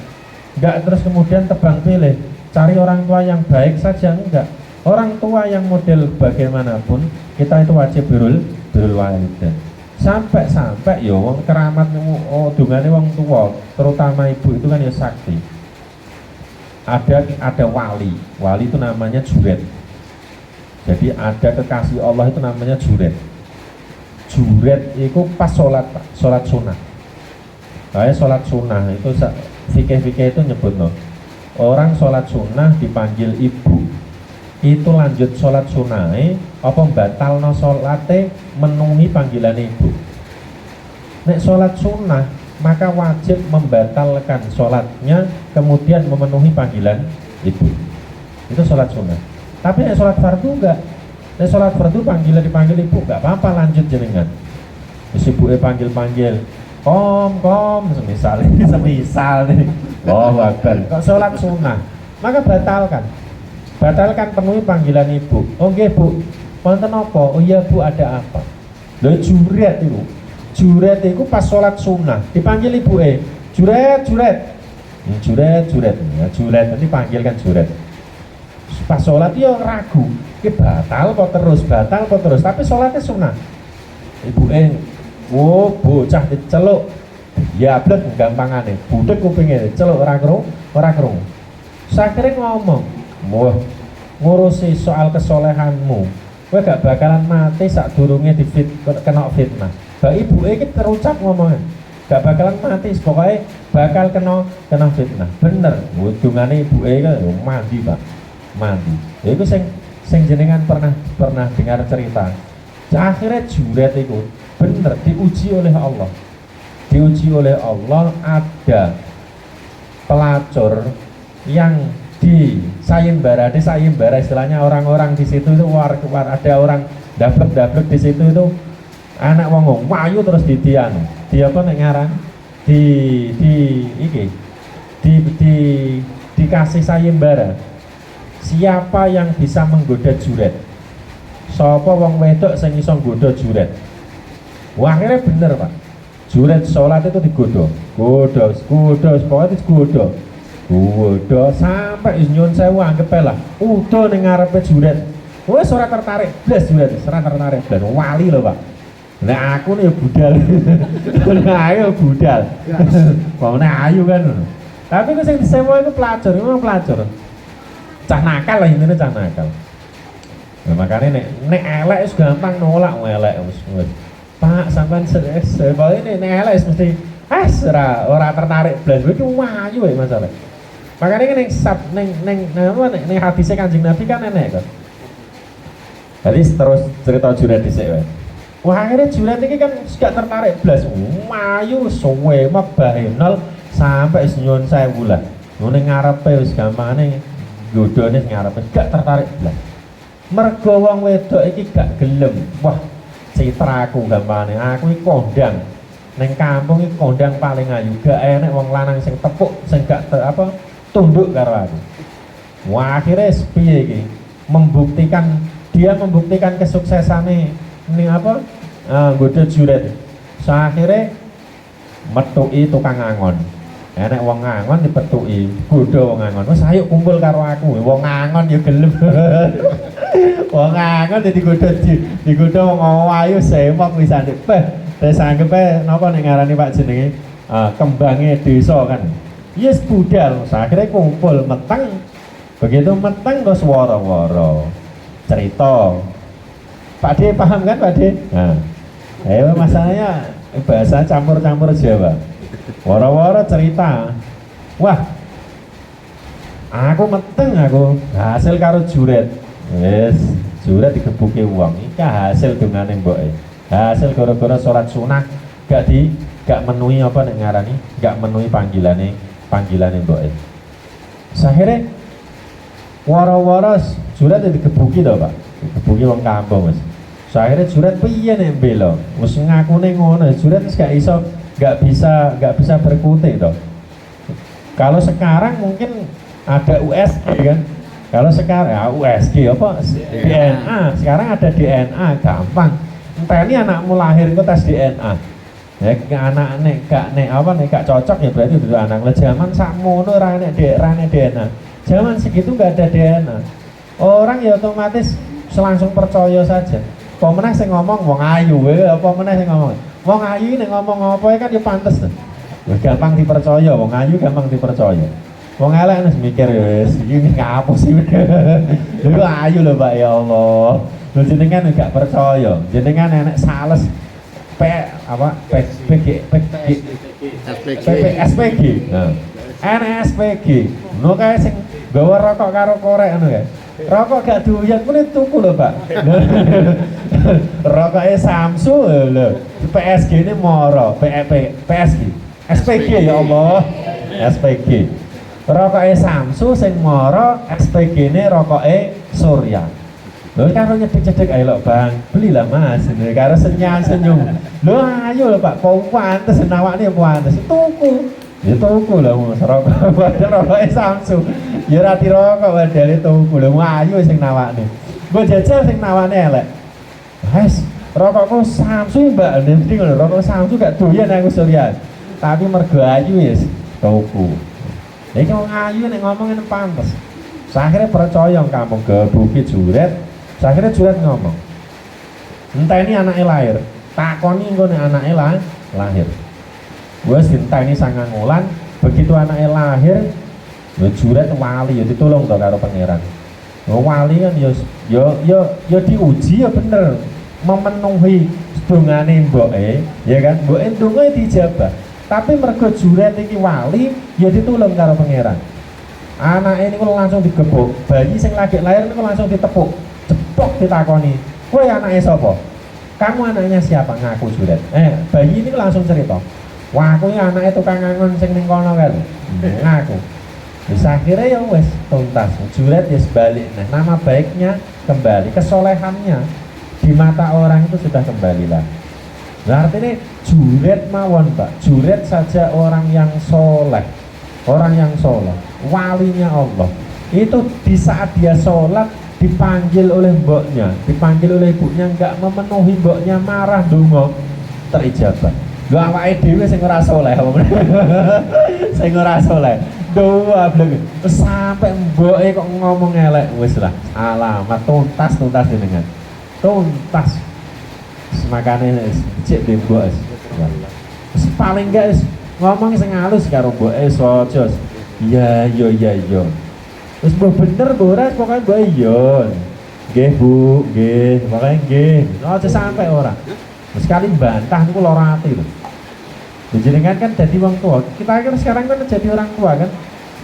enggak terus kemudian tebang pilih, cari orang tua yang baik saja, enggak. Orang tua yang model bagaimanapun, kita itu wajib birrul walidain. Sampai ya wong keramat dungane wong tua, terutama ibu itu kan ya sakti. Ada wali itu namanya juret. Jadi ada kekasih Allah itu namanya juret. Juret itu pas sholat sunnah. Kayak sholat sunnah itu fikih itu nyebut orang sholat sunnah dipanggil ibu. Itu lanjut sholat sunnah, apa batal sholatnya menuhi panggilan ibu. Nek sholat sunnah maka wajib membatalkan sholatnya kemudian memenuhi panggilan ibu. Itu sholat sunnah. Tapi nek sholat fardu enggak. Nek sholat fardu dipanggil ibu enggak apa-apa, lanjut jenengan. Terus ibuke panggil kom semisal nih. Oh wabar. Kok sholat sunnah maka batalkan penuhi panggilan ibu. Oh nggih Bu, wonten apa? Oh iya Bu, ada apa? Lho juret itu pas sholat sunnah dipanggil ibuke, juret ya, juret nanti panggilkan juret. Pas sholat ya ragu, ini batal kok terus, tapi sholatnya sunnah. Ibuke, bocah diceluk, ya blek gampangane, budek kupinge celuk ora krungu. Sakire ngomong, wah ngurusi soal kesolehanmu, kowe gak bakalan mati sak durunge kena fitnah. Mbak ibu iki terucap ngomongnya, gak bakalan mati, pokoknya bakal kena fitnah. Bener, hubungannya ibu kan mandi Pak, mandi. Ya itu sing jenengan pernah dengar cerita. Akhirnya juret itu bener diuji oleh Allah, ada pelacur yang di sayembara istilahnya orang-orang di situ itu ada orang dablek di situ itu anak wong wayu terus dia apa nek ngaran dikasih sayembara, siapa yang bisa menggoda juret, sapa wong wedok sing iso nggoda juret. Wah, akhirnya bener Pak, juret sholat itu digoda sampai nyun sewu anggap lah udah ning ngarepe juret. Wes ora tertarik blas juret, ora tertarik blas. Wali lho Pak. Nek aku nih budal. Nek ayu budal. Wong nek ayu kan. Tapi kok sing disewa itu pelacur, memang pelacur. Cah nakal lah intine cah nakal. Nah, makanya nek elek wis gampang nolak wong elek wis. Pak sampean sewa ini nek elek wis mesti ora tertarik blas iki ayu wae masalah. Makanya kan ning hadise Kanjeng Nabi kan enek kan. Jadi terus cerita Juret dhisik wae. Wah akhirnya Juret ini kan gak tertarik blas. Ayu suwe mak bahenol sampai nyuwun 1000 lah. Ngene ngarepe wis gampane godhone ngarepe gak tertarik blas. Mergo wong wedok iki gak gelem. Wah, citraku gampane. Aku iki kondang. Ning kampung iki kondang paling ayu. Gak enek wong lanang sing tepuk, sing gak tunduk karo aku. Wah, akhirnya piye iki? Dia membuktikan kesuksesannya ning nggodha Juret. Akhirnya metuki tukang angon. Enek wong angon dipetuki, godha wong angon. Wes ayo kumpul karo aku. Wong angon ya gelem. Wong angon digodha wong ayu semok wisane. Wis sanggepe napa nek ngarani Pak jenenge kembange desa kan. Yes budal. Akhirnya kumpul meteng. Begitu meteng terus woro-woro. Cerita. Pak De paham kan Pak De? Nah. Ayo masalahnya bahasa campur-campur Jawa. Woro-woro cerita. Wah. Aku meteng hasil karo Juret. Wis, Juret digebuki wong. Iki hasil dongane mboke. Hasil gara-gara salat sunah gak menuhi apa nek ngarani? Gak menuhi panggilane mboke. Akhire woro-woro Juret digebuki to, Pak. Digebuki wong kampung wis. Akhire Juret piye nek mbela? Wis ngakune ngono, Juret wis gak bisa berkutik toh. Kalau sekarang mungkin ada USG kan. Kalau sekarang ya USG apa DNA. Sekarang ada DNA gampang. Enteni anakmu lahir itu tes DNA. Ya anak gak cocok ya berarti itu anak. Lah zaman sakmono ora nek DNA. Zaman segitu enggak ada DNA. Orang ya otomatis langsung percaya saja. Apa meneh sing ngomong wong ayu apa meneh sing ngomong. Wong ayu nek ngomong apa kan ya pantes tuh. Gampang dipercaya, wong ayu gampang dipercaya. Wong elek wis mikir wis iki apa sih. Lho ayu lho Pak ya Allah. Lho jenengan gak percaya. Jenengan enek sales SPG. Nah. NSPG. Ngono kae sing gawe rokok karo korek ngono kae. Rokok gak doyan pun tuku lho Pak. Rokoknya Samsung lho. PSG ini moro, PSG. SPG ya Allah. SPG. Rokoknya Samsung sing moro, SPG ini rokoknya Surya. Lho karo nyedek-nyedek ae lho Bang. Belilah Mas. Karo senyum. Lho ayo lho Pak, kok pantes nawakne pantes. Tuku. Ya tuku lho rokoknya Samsung. Ya ora dirokok padahal tuku lho ayu sing nawakne. Mbok jajal sing nawakne elek. Wes, rokokku Samsung Mbak, mesti ngono rokok Samsung gak doyan aku Surya. Tapi mergo ayu wis tuku. Iki wong ayu nek ngomongin pantes. Akhirnya percaya kampung gebuki Juret. Akhirnya Juret ngomong. Enteni anake lahir. Takoni engko nek anake lahir. Wes enteni 9 wulan, begitu anake lahir, Juret wali ya ditolong to karo pangeran. Wali kan ya diuji ya bener memenuhi dongane mboke, ya kan? Mboke ndonga dijabah. Tapi mergo Juret iki wali ya ditulung karo pangeran. Anake niku langsung digebuk, bayi sing lagi lahir niku langsung ditepuk, cepok ditakoni. Kowe anake sapa? Kamu anaknya siapa? Ngaku Juret. Bayi ini langsung cerita. Wah, aku ini anaknya tukang angon sing ning kono kan. Ngaku. Wis akhirnya ya wis tuntas. Juret ya sebalik. Nah, nama baiknya kembali, kesolehannya di mata orang itu sudah kembali lah. Nah, artinya Juret mawon Pak. Juret saja orang yang soleh, orang yang soleh, walinya Allah. Itu di saat dia sholat dipanggil oleh mboknya, dipanggil oleh ibunya, nggak memenuhi mboknya, marah donga terijabah. Lho awake dhewe sing ora saleh apa meneh. Sing ora saleh. Doa bleng. Sampai mboke kok ngomong elek wis lah. Alamat tuntas jenengan. Tuntas. makane cek mbok wis paling enggak wis ngomong sing halus karo mboke aja iya wis mbok bener mbok ora pokoke mbok iya nggih Bu nggih pokoke nggih aja sampe ora sekali bantah niku lara ati lho jenengan kan jadi wong tua kita kan sekarang kan jadi orang tua kan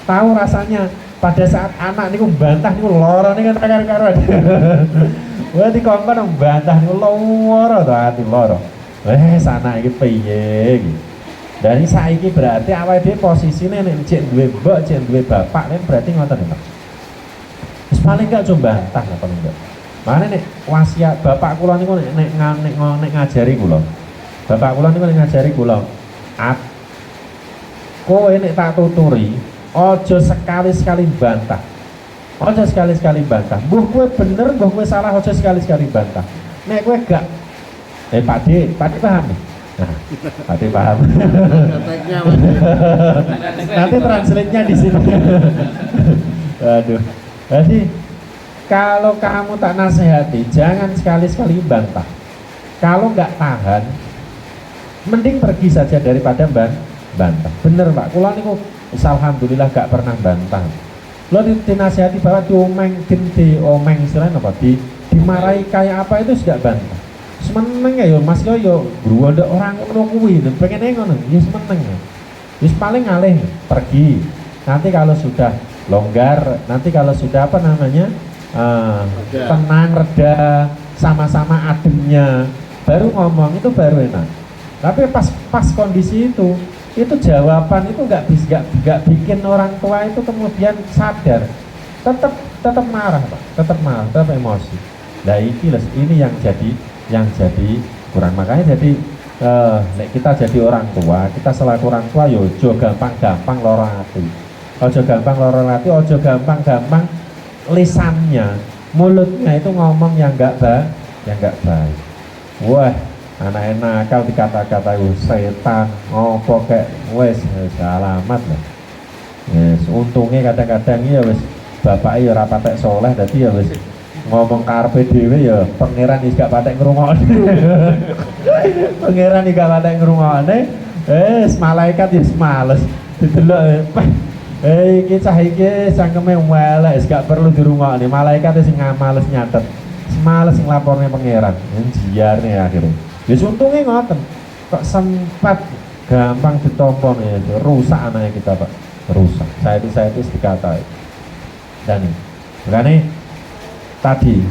tahu rasanya pada saat anak niku bantah niku lara niku kan karo-karoan wah dikongkon bantah niku lara to ati lara sana iki piye iki dan saiki berarti awake dhewe posisine nek cek duwe mbok cek duwe bapak nek berarti ngoten to wis paling gak coba bantah apa enggak mana nek wasiat bapak kula niku nek ngajari kula bapak kula niku nek ngajari kula kowe nek tak tuturi ojo sekali-sekali bantah ojo sekali-sekali bantah mbuh kowe bener mbuh kowe salah ojo sekali-sekali bantah nek kowe gak Pak D paham nih nah Pak D paham nanti translate-nya di sini aduh jadi kalau kamu tak nasihati jangan sekali-sekali bantah kalau nggak tahan mending pergi saja daripada bantah. Bener Pak, kula niku alhamdulillah gak pernah bantah. Lo dinasihati bahwa diomeng, diomeng istilahnya apa? Dimarahi kayak apa itu sudah bantah. Semeneng ya Mas yo guru ada orang ngono kuwi, pengen ngono, ya semeneng. Wis paling ngalih pergi. Nanti kalau sudah longgar, nanti kalau sudah apa namanya? Tenang, reda, sama-sama ademnya, baru ngomong itu baru enak. Tapi pas kondisi itu jawaban itu nggak bikin orang tua itu kemudian sadar, tetap marah Pak, tetap emosi. Nah ini yang jadi kurang, makanya jadi kita jadi orang tua, kita selaku orang tua yo ojo gampang lara ati, ojo gampang lisannya, mulutnya itu ngomong yang nggak baik. Wah anak nakal dikata-kata setan ngopo kayak wes alamat lah. Yes, untungnya kadang-kadang ya wes bapak ya ora patek soleh dadi ya wes ngomong karepe dhewe ya pangeran iki gak patek ngrungokne. Pangeran iki gak patek ngrungokne, malaikat ya males didelok iki cah iki cangkeme welek gak perlu dirungokne. Malaikat sing males nyatet. Males nglaporne pangeran, jiarne akhirnya. Ya untungnya ngoten, kok sempat gampang ditompong ya, rusak anaknya kita Pak, rusak. Saya itu dikatai. Dan makanya tadi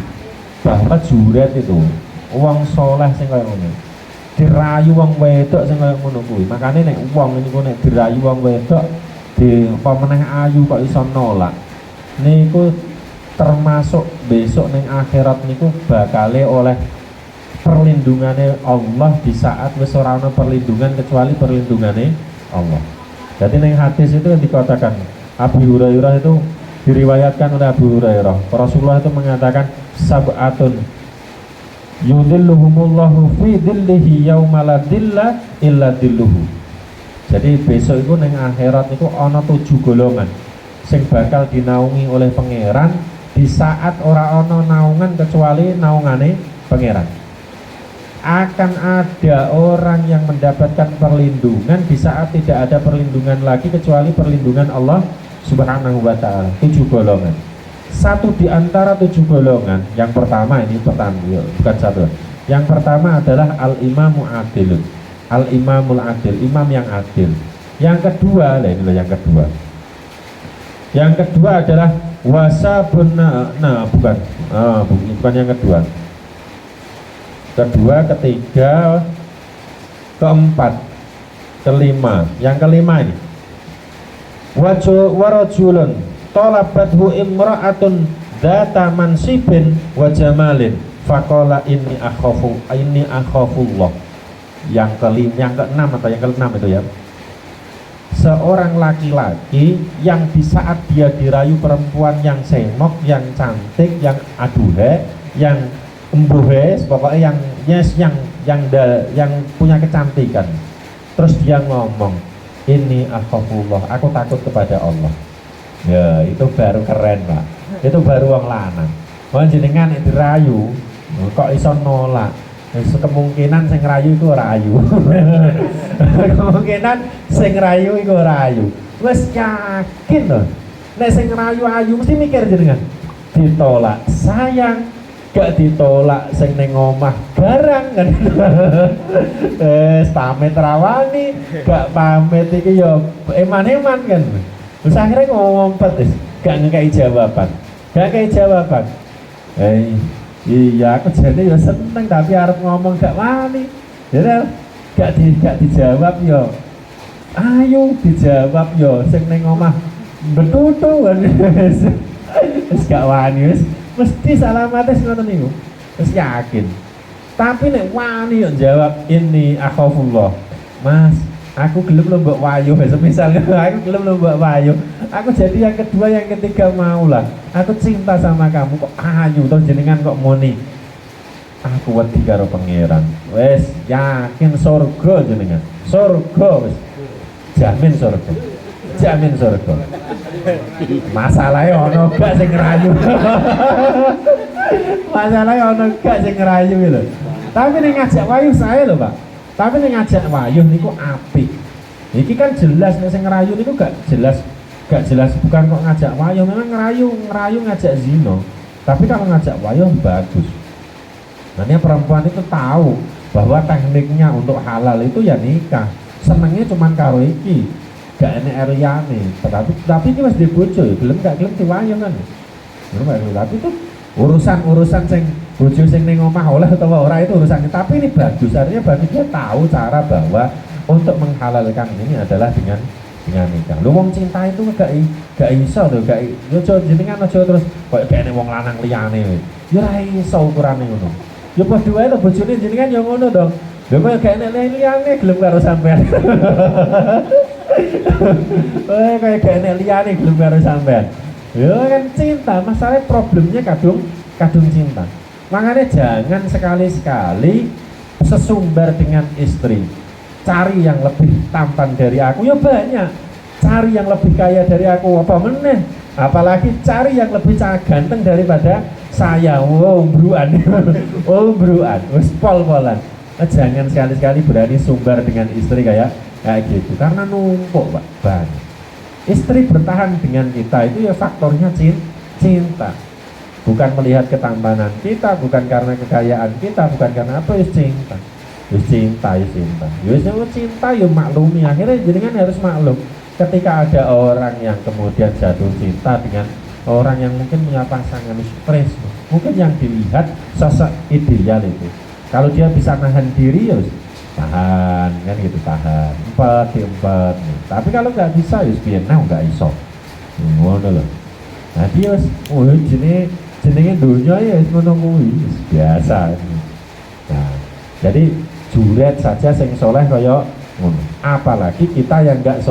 bahwa juret itu uang soleh sing kaya ngono, dirayu wong wedok sing kaya ngono kuwi. Makanya nek wong niku nek dirayu wong wedok di pemeneh ayu kok iso nolak. Niku termasuk besok ning akhirat niku bakale oleh perlindungannya Allah di saat wis ora ana perlindungan kecuali perlindungannya Allah. Jadi ning hadis itu yang dikatakan Abu Hurairah itu diriwayatkan oleh Abu Hurairah, Rasulullah itu mengatakan sab'atun yudhilluhumullahu fi dhillihi yauma la dhilla illa dhilluhu. Jadi besok itu ning akhirat itu ana 7 golongan sing bakal dinaungi oleh pangeran di saat ora ana naungan kecuali naungane pangeran. Akan ada orang yang mendapatkan perlindungan di saat tidak ada perlindungan lagi kecuali perlindungan Allah Subhanahu wa ta'ala. 7 golongan. Satu di antara 7 golongan, yang pertama ini pertama, bukan satu. Yang pertama adalah al-imamu adilun. Al-imamul adil, imam yang adil. Yang kedua, inilah yang kedua. Yang kedua adalah wasabun, bukan yang kedua. Kedua, ketiga, keempat, kelima. Yang kelima ini warajulun talabathu imra'atun dzata mansibin wa jamalin faqala inni akhafullah. Yang kelima, yang keenam atau yang keenam itu ya, seorang laki-laki yang di saat dia dirayu perempuan yang semok, yang cantik, yang aduhe, yang embuhes, pokoknya yang punya kecantikan, terus dia ngomong ini akhafullah, aku takut kepada Allah. Ya itu baru keren Pak, itu baru wong lanang. Wong jenengan dirayu kok iso nolak, kemungkinan sing rayu iku ora ayu. Kemungkinan sing rayu iku ora ayu. Wis yakin lho. Nek sing rayu ayu mesti mikir jenengan. Ditolak sayang, gak ditolak sing ning omah barang kan. Pamit rawani, gak pamit iki ya eman-eman kan. Terus akhirnya ngompet wis, gak ngekei jawaban. Gak ngekei jawaban. Iya, aku jadi ya seneng tapi harus ngomong gak wani. Ya gak dijawab ya. Ayo dijawab ya sing ning omah betutu kan. Wis gak wani wis mesti salamatis ngoten niku. Wis yakin. Tapi nek wani yo jawab ini akhafullah. Mas, aku gelem lho mbok wayu, semisal aku gelem lho mbok wayu. Aku jadi yang kedua yang ketiga maulah. Aku cinta sama kamu kok ayu to jenengan kok muni. Aku wedi karo pangeran. Wes yakin surga jenengan. Surga wis. Jamin surga. Jamin surga. Masalahnya ono gak sing ngerayu. Masalahnya ono gak sing ngerayu lho. Tapi ning ngajak wayu saya lho, Pak. Tapi ning ngajak wayu niku apik. Iki kan jelas nek sing ngerayu niku gak jelas bukan kok ngajak wayu, memang ngerayu ngajak zina. Tapi kalau ngajak wayu bagus. Makanya perempuan itu tahu bahwa tekniknya untuk halal itu ya nikah. Senengnya cuman karo iki. Gak enek liyane. Tapi iki wis dibojo ya, gelem gak gelem diwayu kan. Tapi itu urusan sing bojo sing ning omah oleh utawa ora itu urusannya. Tapi ini bagus, artinya bagi dia tahu cara bahwa untuk menghalalkan ini adalah dengan nikah. Lu wong cinta itu gak iso to, gak yo jenengan aja terus koyo gak enek wong lanang liyane wis. Yo ora iso ukurane ngono. Yo padha wae to bojone jenengan yo ngono to. Lha kok gak enek liyane gelem karo sampean. Kayak gak enek liyane gelem karo sampean. Yo kan cinta, masalahnya problemnya kadung cinta. Makanya jangan sekali-sekali sesumbar dengan istri. Cari yang lebih tampan dari aku, ya banyak. Cari yang lebih kaya dari aku, apa meneh? Apalagi cari yang lebih ganteng daripada saya. Mbruan. Mbruan, wis pol-polan. Jangan sekali-sekali berani sumbar dengan istri kayak gitu. Karena numpuk, Pak. Banyak. Istri bertahan dengan kita itu ya faktornya cinta. Bukan melihat ketampanan kita, bukan karena kekayaan kita, bukan karena apa, ya cinta. Cinta. Cinta ya maklumi. Akhirnya jenengan harus maklum ketika ada orang yang kemudian jatuh cinta dengan orang yang mungkin punya pasangan stres, mungkin yang dilihat sosok ideal itu. Kalau dia bisa nahan diri ya tahan kan gitu, tahan empat. Tapi kalau nggak bisa ya biar nggak iso. Ngono loh. Nah dia jenenge dunia ya ngono kuwi biasa. Nah, jadi juret saja sing soleh kaya ngono. Apalagi kita yang enggak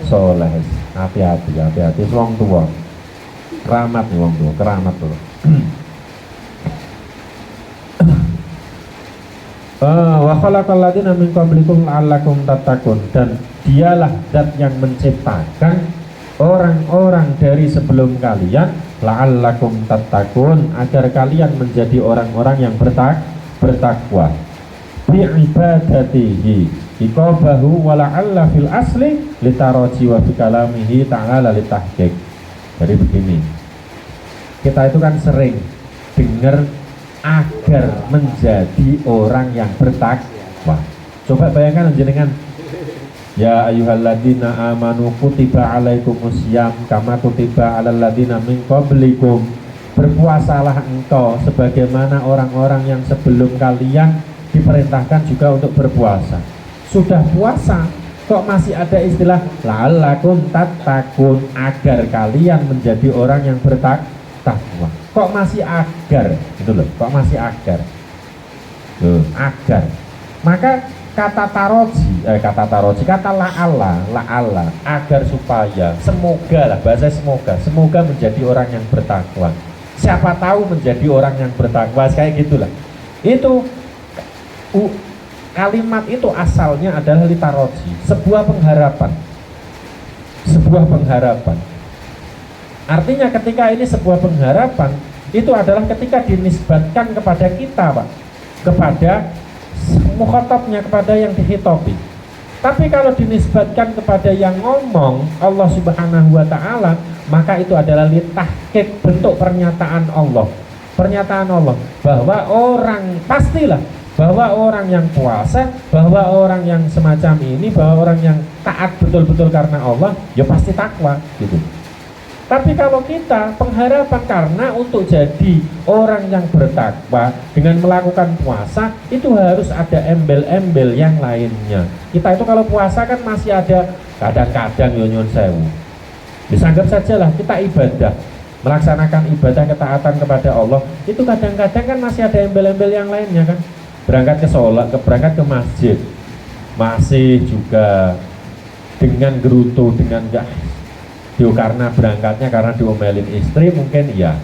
soleh. Hati-hati wong tua. Keramat nih wong tua, keramat tuh. Wa khalaqal ladzina min qablikum la'allakum tattaqun, dan dialah zat yang menciptakan orang-orang dari sebelum kalian la'allakum tattaqun, agar kalian menjadi orang-orang yang bertakwa. Bi'ibadatihi iqabahu wa la'alla fil asli litaraji wa fi kalamihi ta'ala litahqiq. Jadi begini, kita itu kan sering dengar agar menjadi orang yang bertakwa. Coba bayangkan jenengan, ya ayyuhalladzina amanu kutiba alaikumusiyam kama kutiba alal ladzina min qablikum. Berpuasalah engkau sebagaimana orang-orang yang sebelum kalian diperintahkan juga untuk berpuasa. Sudah puasa kok masih ada istilah la'allakum tattaqun, agar kalian menjadi orang yang bertakwa. Kok masih agar, gitu loh, kok masih agar. Agar. Maka kata la'alla, agar supaya, semoga lah, bahasa semoga menjadi orang yang bertakwa. Siapa tahu menjadi orang yang bertakwa, kayak gitulah. Itu kalimat itu asalnya adalah litaroji, sebuah pengharapan. Artinya ketika ini sebuah pengharapan, itu adalah ketika dinisbatkan kepada kita, Pak. kepada mukhatabnya, kepada yang dihitopi. Tapi kalau dinisbatkan kepada yang ngomong, Allah Subhanahu wa Ta'ala, maka itu adalah litahqiq, bentuk pernyataan Allah. Pernyataan Allah bahwa orang, pastilah bahwa orang yang puasa, bahwa orang yang semacam ini, bahwa orang yang taat betul-betul karena Allah, ya pasti takwa gitu. Tapi kalau kita pengharapan karena untuk jadi orang yang bertakwa dengan melakukan puasa, itu harus ada embel-embel yang lainnya. Kita itu kalau puasa kan masih ada kadang-kadang nyun sewu. Disanggap sajalah kita ibadah, melaksanakan ibadah ketaatan kepada Allah, itu kadang-kadang kan masih ada embel-embel yang lainnya kan. Berangkat ke sholat, berangkat ke masjid, masih juga dengan gerutu, dengan karena berangkatnya karena diomelin istri, mungkin ya,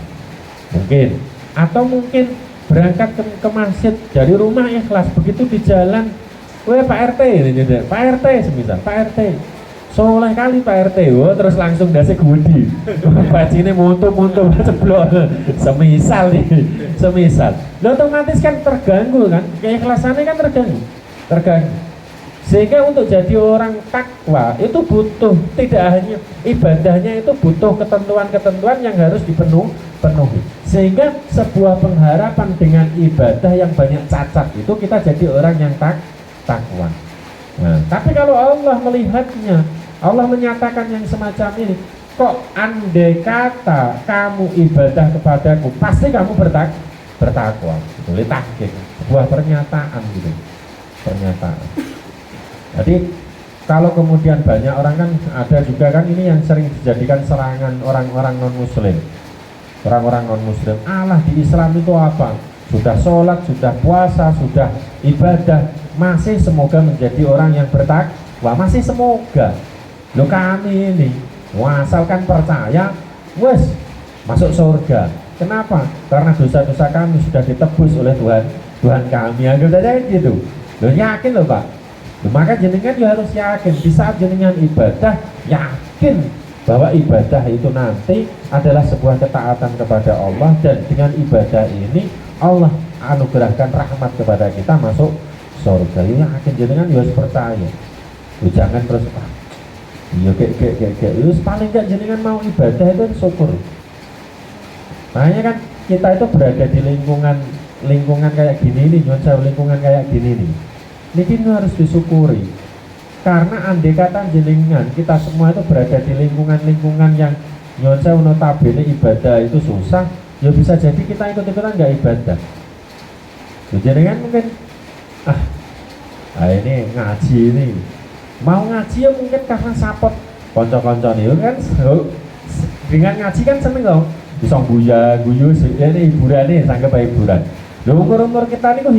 mungkin, atau mungkin berangkat ke masjid dari rumah ikhlas, begitu di jalan, Pak RT ini, Pak RT semisal, Pak RT soleh kali Pak RT, terus langsung dasi gudi, bajine muntuh ceblok, semisal nih, semisal, lo otomatis kan terganggu kan, keikhlasannya kan terganggu. Sehingga untuk jadi orang takwa itu butuh, tidak hanya ibadahnya, itu butuh ketentuan-ketentuan yang harus dipenuhi. Sehingga sebuah pengharapan dengan ibadah yang banyak cacat itu kita jadi orang yang takwa. Nah, tapi kalau Allah melihatnya, Allah menyatakan yang semacam ini, kok andai kata kamu ibadah kepadaku, pasti kamu bertakwa. Itu litahqiq, sebuah pernyataan gitu, pernyataan. Jadi kalau kemudian banyak orang kan ada juga kan ini yang sering dijadikan serangan orang-orang non-muslim. Orang-orang non-muslim, Allah di Islam itu apa? Sudah sholat, sudah puasa, sudah ibadah, masih semoga menjadi orang yang bertakwa, masih semoga. Loh kami ini, asalkan percaya, wes masuk surga. Kenapa? Karena dosa-dosa kami sudah ditebus oleh Tuhan kami. Anggap saja gitu. Loh yakin loh Pak. Maka jenengan juga harus yakin di saat jenengan ibadah, yakin bahwa ibadah itu nanti adalah sebuah ketaatan kepada Allah, dan dengan ibadah ini Allah anugerahkan rahmat kepada kita masuk surga. Yakin jenengan juga harus percaya. Jangan terus iya kayak paling gak jenengan mau ibadah itu syukur. Makanya kan kita itu berada di lingkungan kayak gini nih, lingkungan kayak gini nih. Ini harus disyukuri, karena andai kata jenengan kita semua itu berada di lingkungan yang nyonsau notabene ibadah itu susah, ya bisa jadi kita ikut-ikutan nggak ibadah. Jenengan mungkin ini ngaji ini mau ngaji ya mungkin karena sapot konco-konco nih kan, dengan ngaji kan seneng loh, bisa guyu ini hiburan nih, sanggap hiburan. Umur kita ini kok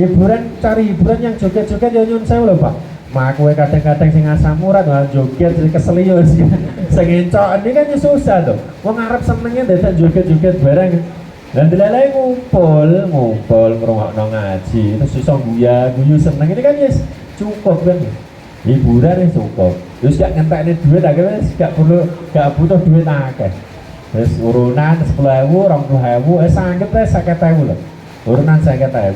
hiburan cari hiburan yang joget-joget ya nyun sewu lho Pak. Mak kowe kadang-kadang sing asam urat joget sing keseli yo sing encok ini kan ya susah to. Wong arep senenge dadak joget-joget bareng. Dan delalae ngumpul ngrungokno ngaji, terus iso guyu seneng ini kan ya cukup kan. Hiburan wis cukup. Terus gak ngentekne duit akhirnya gak butuh duit akeh. Terus urunan 10.000, 20.000, sanggep 50.000 lho. Urunan 50.000,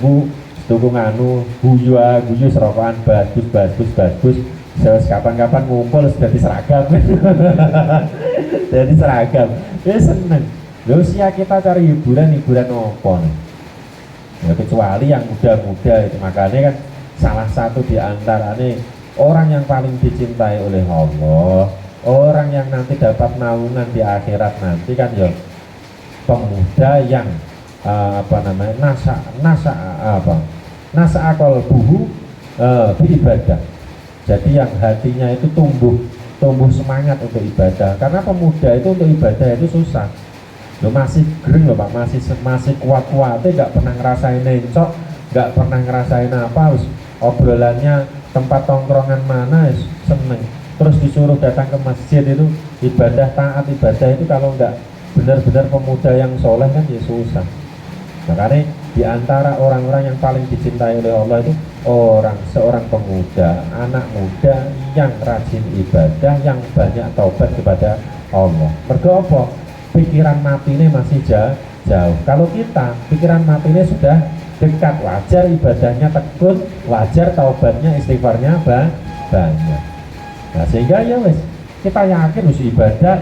tuku nganu, guyu serokokan bagus. Terus kapan-kapan ngumpul sudah diseragam. Jadi seragam. Ya seneng. Lho usia kita cari hiburan apa nih? Ya kecuali yang muda-muda itu, makanya kan salah satu di antara nih orang yang paling dicintai oleh Allah, orang yang nanti dapat naungan di akhirat nanti kan ya pemuda yang nasa qalbuhu beribadah. Jadi yang hatinya itu tumbuh semangat untuk ibadah. Karena pemuda itu untuk ibadah itu susah. Lo masih gering loh Pak, masih kuat-kuatnya, nggak pernah ngerasain encok, nggak pernah ngerasain apa, obrolannya tempat tongkrongan mana seneng. Terus disuruh datang ke masjid itu ibadah, taat ibadah itu kalau nggak benar-benar pemuda yang soleh kan ya susah. Makanya di antara orang-orang yang paling dicintai oleh Allah itu seorang pemuda, anak muda yang rajin ibadah, yang banyak taubat kepada Allah. Mergo apa? Pikiran matinya masih jauh. Kalau kita pikiran matinya sudah dekat, wajar ibadahnya tekun, wajar taubatnya, istighfarnya banyak. Nah sehingga ya wes kita yakin harus ibadah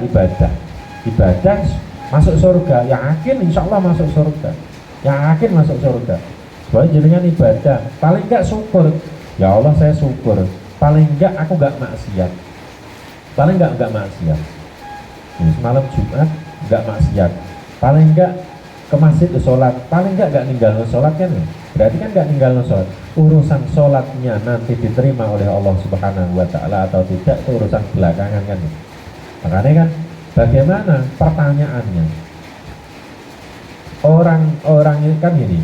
masuk surga, yakin insya Allah masuk surga, yakin masuk surga. Soalnya jenengan ibadah, paling enggak syukur, ya Allah saya syukur, paling enggak aku enggak maksiat, paling enggak maksiat. Semalam Jumat enggak maksiat, paling enggak ke masjid sholat, paling enggak ninggal sholat kan, berarti kan enggak ninggal sholat. Urusan sholatnya nanti diterima oleh Allah Subhanahu Wa Taala atau tidak itu urusan belakangan kan. Makanya kan bagaimana pertanyaannya, orang ini kan ini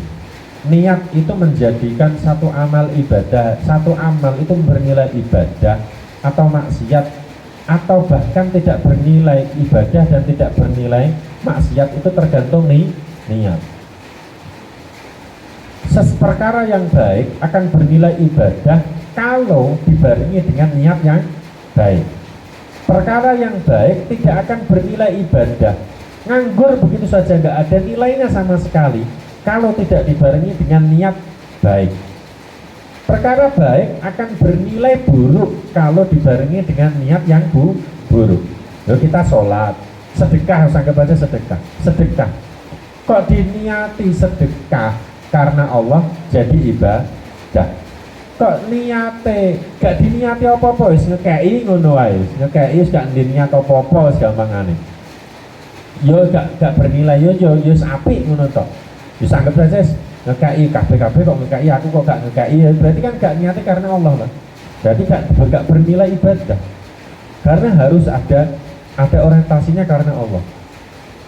niat itu menjadikan satu amal ibadah, satu amal itu bernilai ibadah atau maksiat, atau bahkan tidak bernilai ibadah dan tidak bernilai maksiat, itu tergantung niat. Perkara yang baik akan bernilai ibadah kalau dibarengi dengan niat yang baik. Perkara yang baik tidak akan bernilai ibadah, nganggur begitu saja, nggak ada nilainya sama sekali kalau tidak dibarengi dengan niat baik. Perkara baik akan bernilai buruk kalau dibarengi dengan niat yang buruk. Lalu kita sholat, sedekah, anggap aja sedekah. Kok diniati sedekah karena Allah jadi ibadah? Kok niate gak diniati apa-apa, wis ngekei ngono wae, ngekei wis gak diniat apa-apa, wis gampangane. Yo gak bernilai, yo apik ngono to. Wis anggap aja ngekei kabeh-kabeh kok ngekei, aku kok gak ngekei, berarti kan gak niate karena Allah lah. Berarti gak bernilai ibadah. Karena harus ada orientasinya karena Allah.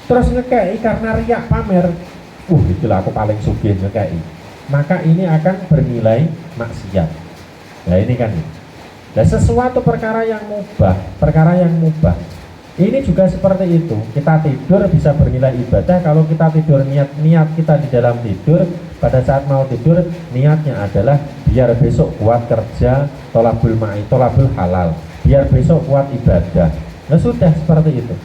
Terus ngekei karena riak pamer, itulah aku paling sugih ngekei, maka ini akan bernilai maksiat. Nah ini kan, nah sesuatu perkara yang mubah, ini juga seperti itu. Kita tidur bisa bernilai ibadah kalau kita tidur, niat kita di dalam tidur, pada saat mau tidur niatnya adalah biar besok kuat kerja, tolabul halal, biar besok kuat ibadah. Nah sudah seperti itu.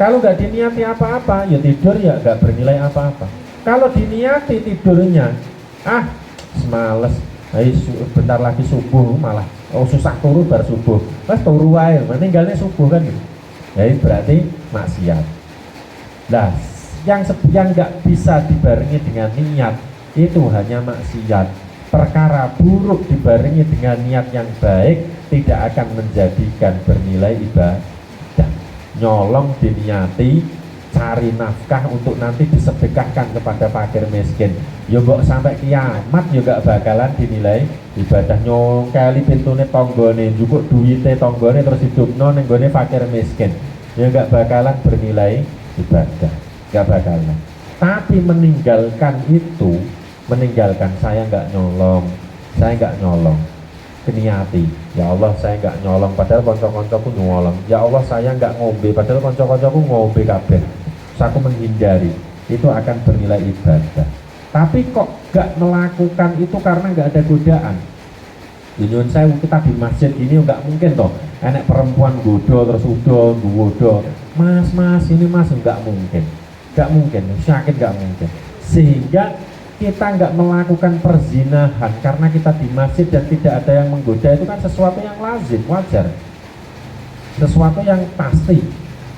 Kalau nggak diniati apa-apa, ya tidur ya nggak bernilai apa-apa. Kalau diniati tidurnya, semales, bentar lagi subuh malah, susah turu bar subuh, pas turu wae, meninggalnya subuh kan gitu. Jadi berarti maksiat. Nah, yang nggak bisa dibarengi dengan niat itu hanya maksiat. Perkara buruk dibarengi dengan niat yang baik tidak akan menjadikan bernilai ibadah. Nyolong diniati, cari nafkah untuk nanti disedekahkan kepada fakir miskin, ya mbok sampai kiamat ya gak bakalan dinilai ibadah. Nyongkeli pintune tanggane, njupuk duwite tanggane terus hidupno ning gone fakir miskin, ya gak bakalan bernilai ibadah, gak bakalan. Tapi meninggalkan saya nggak nyolong, keniati, ya Allah saya nggak nyolong padahal konco-koncoku nyolong, ya Allah saya nggak ngombe padahal konco-koncoku ngombe kabeh, aku menghindari, itu akan bernilai ibadah. Tapi kok nggak melakukan itu karena nggak ada godaan. Nyuwun sewu, kita di masjid ini nggak mungkin toh enek perempuan godo terus godo, mas ini mas, nggak mungkin, yakin nggak mungkin. Sehingga kita nggak melakukan perzinahan karena kita di masjid dan tidak ada yang menggoda, itu kan sesuatu yang lazim, wajar, sesuatu yang pasti.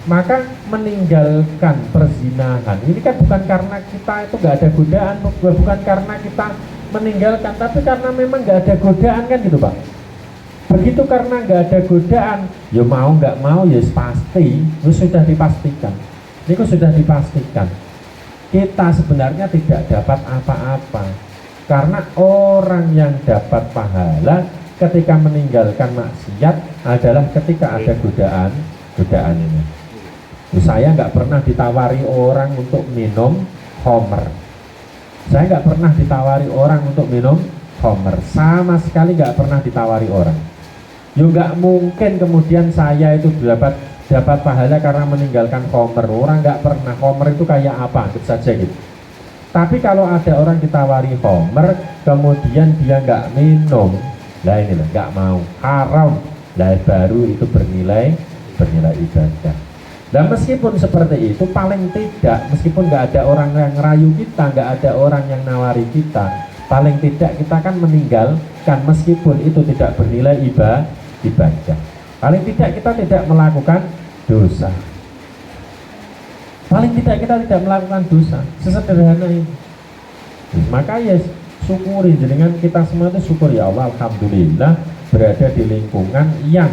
Maka meninggalkan perzinahan ini kan bukan karena kita itu nggak ada godaan, bukan karena kita meninggalkan, tapi karena memang nggak ada godaan kan gitu Pak. Begitu karena nggak ada godaan, ya mau nggak mau ya pasti, itu sudah dipastikan. Ini sudah dipastikan. Kita sebenarnya tidak dapat apa-apa, karena orang yang dapat pahala ketika meninggalkan maksiat adalah ketika ada godaan ini. Saya nggak pernah ditawari orang untuk minum khamr, saya nggak pernah ditawari orang untuk minum khamr, sama sekali nggak pernah ditawari orang. Ya nggak mungkin kemudian saya itu dapat pahala karena meninggalkan khamr. Orang nggak pernah. Khamr itu kayak apa? Gitu saja gitu. Tapi kalau ada orang ditawari khamr kemudian dia nggak minum, lah ini loh, nggak mau, haram, lah baru itu bernilai ibadah. Dan meskipun seperti itu, paling tidak, meskipun nggak ada orang yang rayu kita, nggak ada orang yang nawari kita, paling tidak kita kan meninggalkan meskipun itu tidak bernilai ibadah. Paling tidak kita tidak melakukan dosa. Paling tidak kita tidak melakukan dosa. Sesederhana ini. Maka ya syukuri, jenengan kita semua itu syukur ya Allah, alhamdulillah berada di lingkungan yang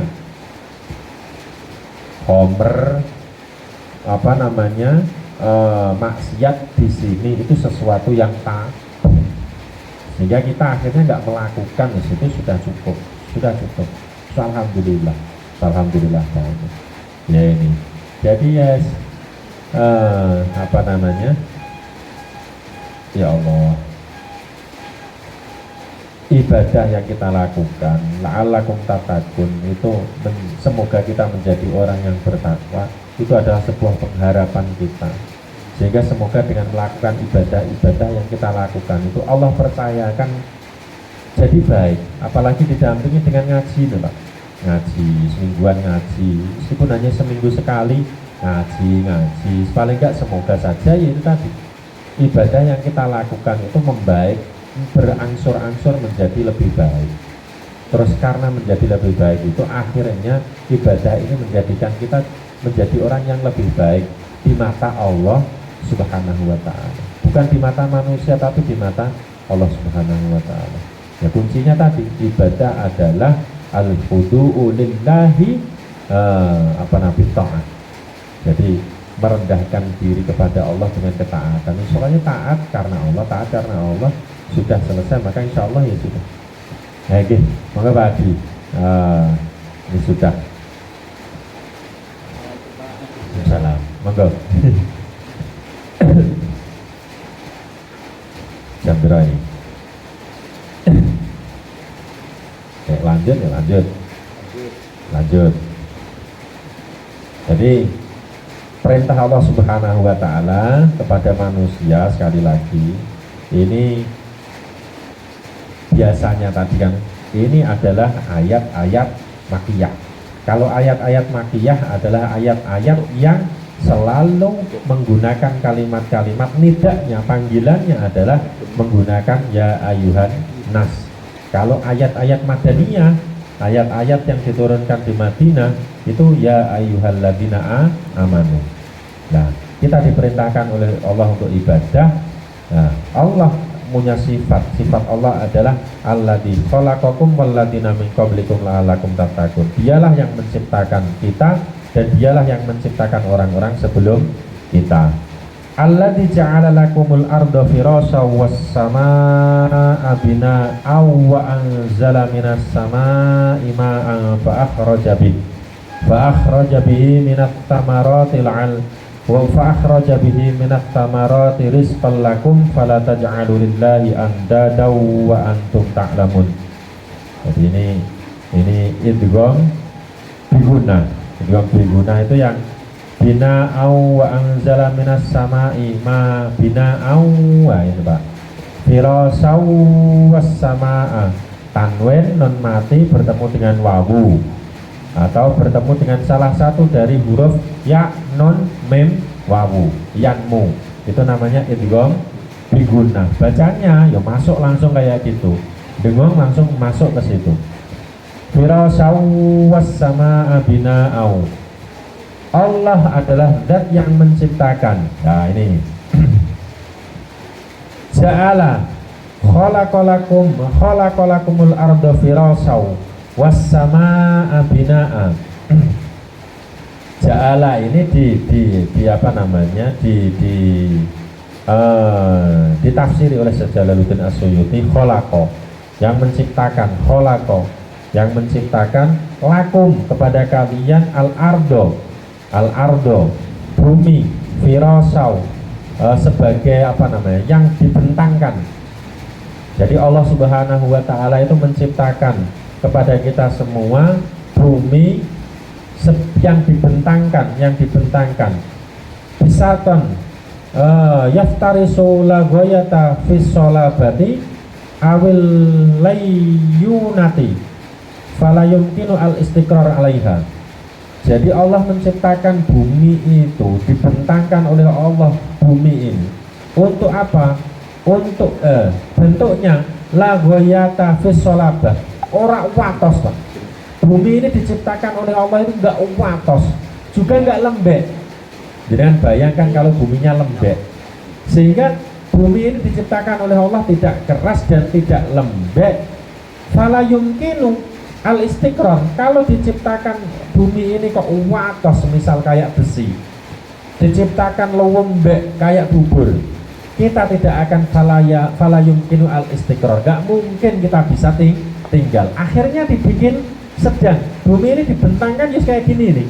homer maksiat di sini itu sesuatu yang tabu, sehingga kita akhirnya nggak melakukan. Di situ sudah cukup. So, alhamdulillah banget. Ya ini. Jadi ya ya Allah, ibadah yang kita lakukan, la'allakum tattaqun, itu semoga kita menjadi orang yang bertakwa. Itu adalah sebuah pengharapan kita, sehingga semoga dengan melakukan ibadah-ibadah yang kita lakukan itu Allah percayakan jadi baik. Apalagi didampingi dengan ngaji loh Pak, ngaji semingguan, ngaji meskipun hanya seminggu sekali, ngaji paling enggak semoga saja ya itu tadi, ibadah yang kita lakukan itu membaik, berangsur-angsur menjadi lebih baik. Terus karena menjadi lebih baik itu akhirnya ibadah ini menjadikan kita menjadi orang yang lebih baik di mata Allah Subhanahu wa ta'ala, bukan di mata manusia tapi di mata Allah Subhanahu wa ta'ala. Ya kuncinya tadi, ibadah adalah al-khudu'u lillahi ta'at. Jadi merendahkan diri kepada Allah dengan ketaatan. Soalnya taat karena Allah sudah selesai, maka insya Allah ya sudah. Oke, monggo Pak Adi. Ini sudah. Salam, monggo. Jam berapa ini? Lanjut. Jadi perintah Allah Subhanahu wa ta'ala kepada manusia, sekali lagi, ini biasanya tadi kan ini adalah ayat-ayat makiyah. Kalau ayat-ayat makiyah adalah ayat-ayat yang selalu menggunakan kalimat-kalimat nidaknya, panggilannya adalah menggunakan ya ayuhan nas. Kalau ayat-ayat madaniyah, ayat-ayat yang diturunkan di Madinah itu ya ayyuhalladzina amanu. Nah, kita diperintahkan oleh Allah untuk ibadah. Nah, Allah punya sifat Allah adalah alladzi khalaqakum walladzina min qablikum la'allakum tattaqun. Dialah yang menciptakan kita dan dialah yang menciptakan orang-orang sebelum kita. Alladzi ja'ala lakumul arda firasha was samaa'a binaa'a wa anzala minas samaa'i ma'an fa akhraja bihi minat thamaratil 'al wa fa'akhraja bihi minat thamarati rizqan lakum fala taj'alu lillahi andada wa antum ta'lamun. Jadi ini idgham biguna. Idgham biguna itu yang bina'au wa anzala minas sama'i ma bina'au ini Pak. Firasau was sama'a, tanwin non mati bertemu dengan wawu atau bertemu dengan salah satu dari huruf ya, non, mem, wawu, yanmu, itu namanya idgham biguna. Bacanya ya masuk langsung kayak gitu, dengung langsung masuk ke situ. Firasau was sama'a bina'au, Allah adalah zat yang menciptakan. Nah ini ja'ala khalaqalakumul arda firasau was-samaa'a binaa'a. Ja'ala ini ditafsiri oleh Jalaluddin As-Suyuti. Khalaqa yang menciptakan, khalaqa yang menciptakan, lakum kepada kalian, al-ardo bumi, firasau sebagai yang dibentangkan. Jadi Allah Subhanahu wa ta'ala itu menciptakan kepada kita semua bumi yang dibentangkan bisaton yaftarisu la ghayata fis sholabati awil layunati fala yumkinu al istiqrar alaiha. Jadi Allah menciptakan bumi itu, dibentangkan oleh Allah bumi ini. Untuk apa? Untuk bentuknya la ghayata fis salabah. Ora watos, Pak. Bumi ini diciptakan oleh Allah itu enggak watos, juga enggak lembek. Jangan bayangkan kalau buminya lembek. Sehingga bumi ini diciptakan oleh Allah tidak keras dan tidak lembek. Fala yumkinu al istiqrar. Kalau diciptakan bumi ini kok watos, misal kayak besi, diciptakan lembek kayak bubur, kita tidak akan fala yumkinu al istiqrar. Gak mungkin kita bisa tinggal. Akhirnya dibikin sedang. Bumi ini dibentangkan ya kayak gini nih.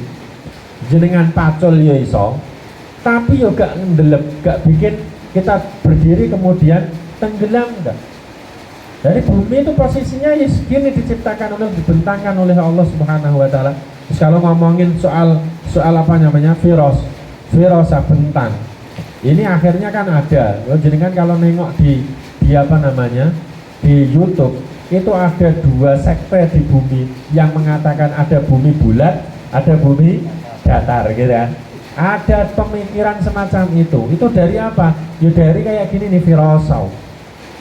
Jenengan pacul ya iso, tapi yo gak ndelep, gak bikin kita berdiri kemudian tenggelam enggak. Jadi bumi itu posisinya ya segini, diciptakan oleh, dibentangkan oleh Allah Subhanahu wa taala. Terus kalau ngomongin soal apa namanya? Firosa bentang. Ini akhirnya kan ada. Jenengan kalau nengok di apa namanya? Di YouTube itu ada 2 sekte di bumi yang mengatakan ada bumi bulat, ada bumi datar gitu kan. Ada pemikiran semacam itu. Itu dari apa? Ya dari kayak gini nih, firasau.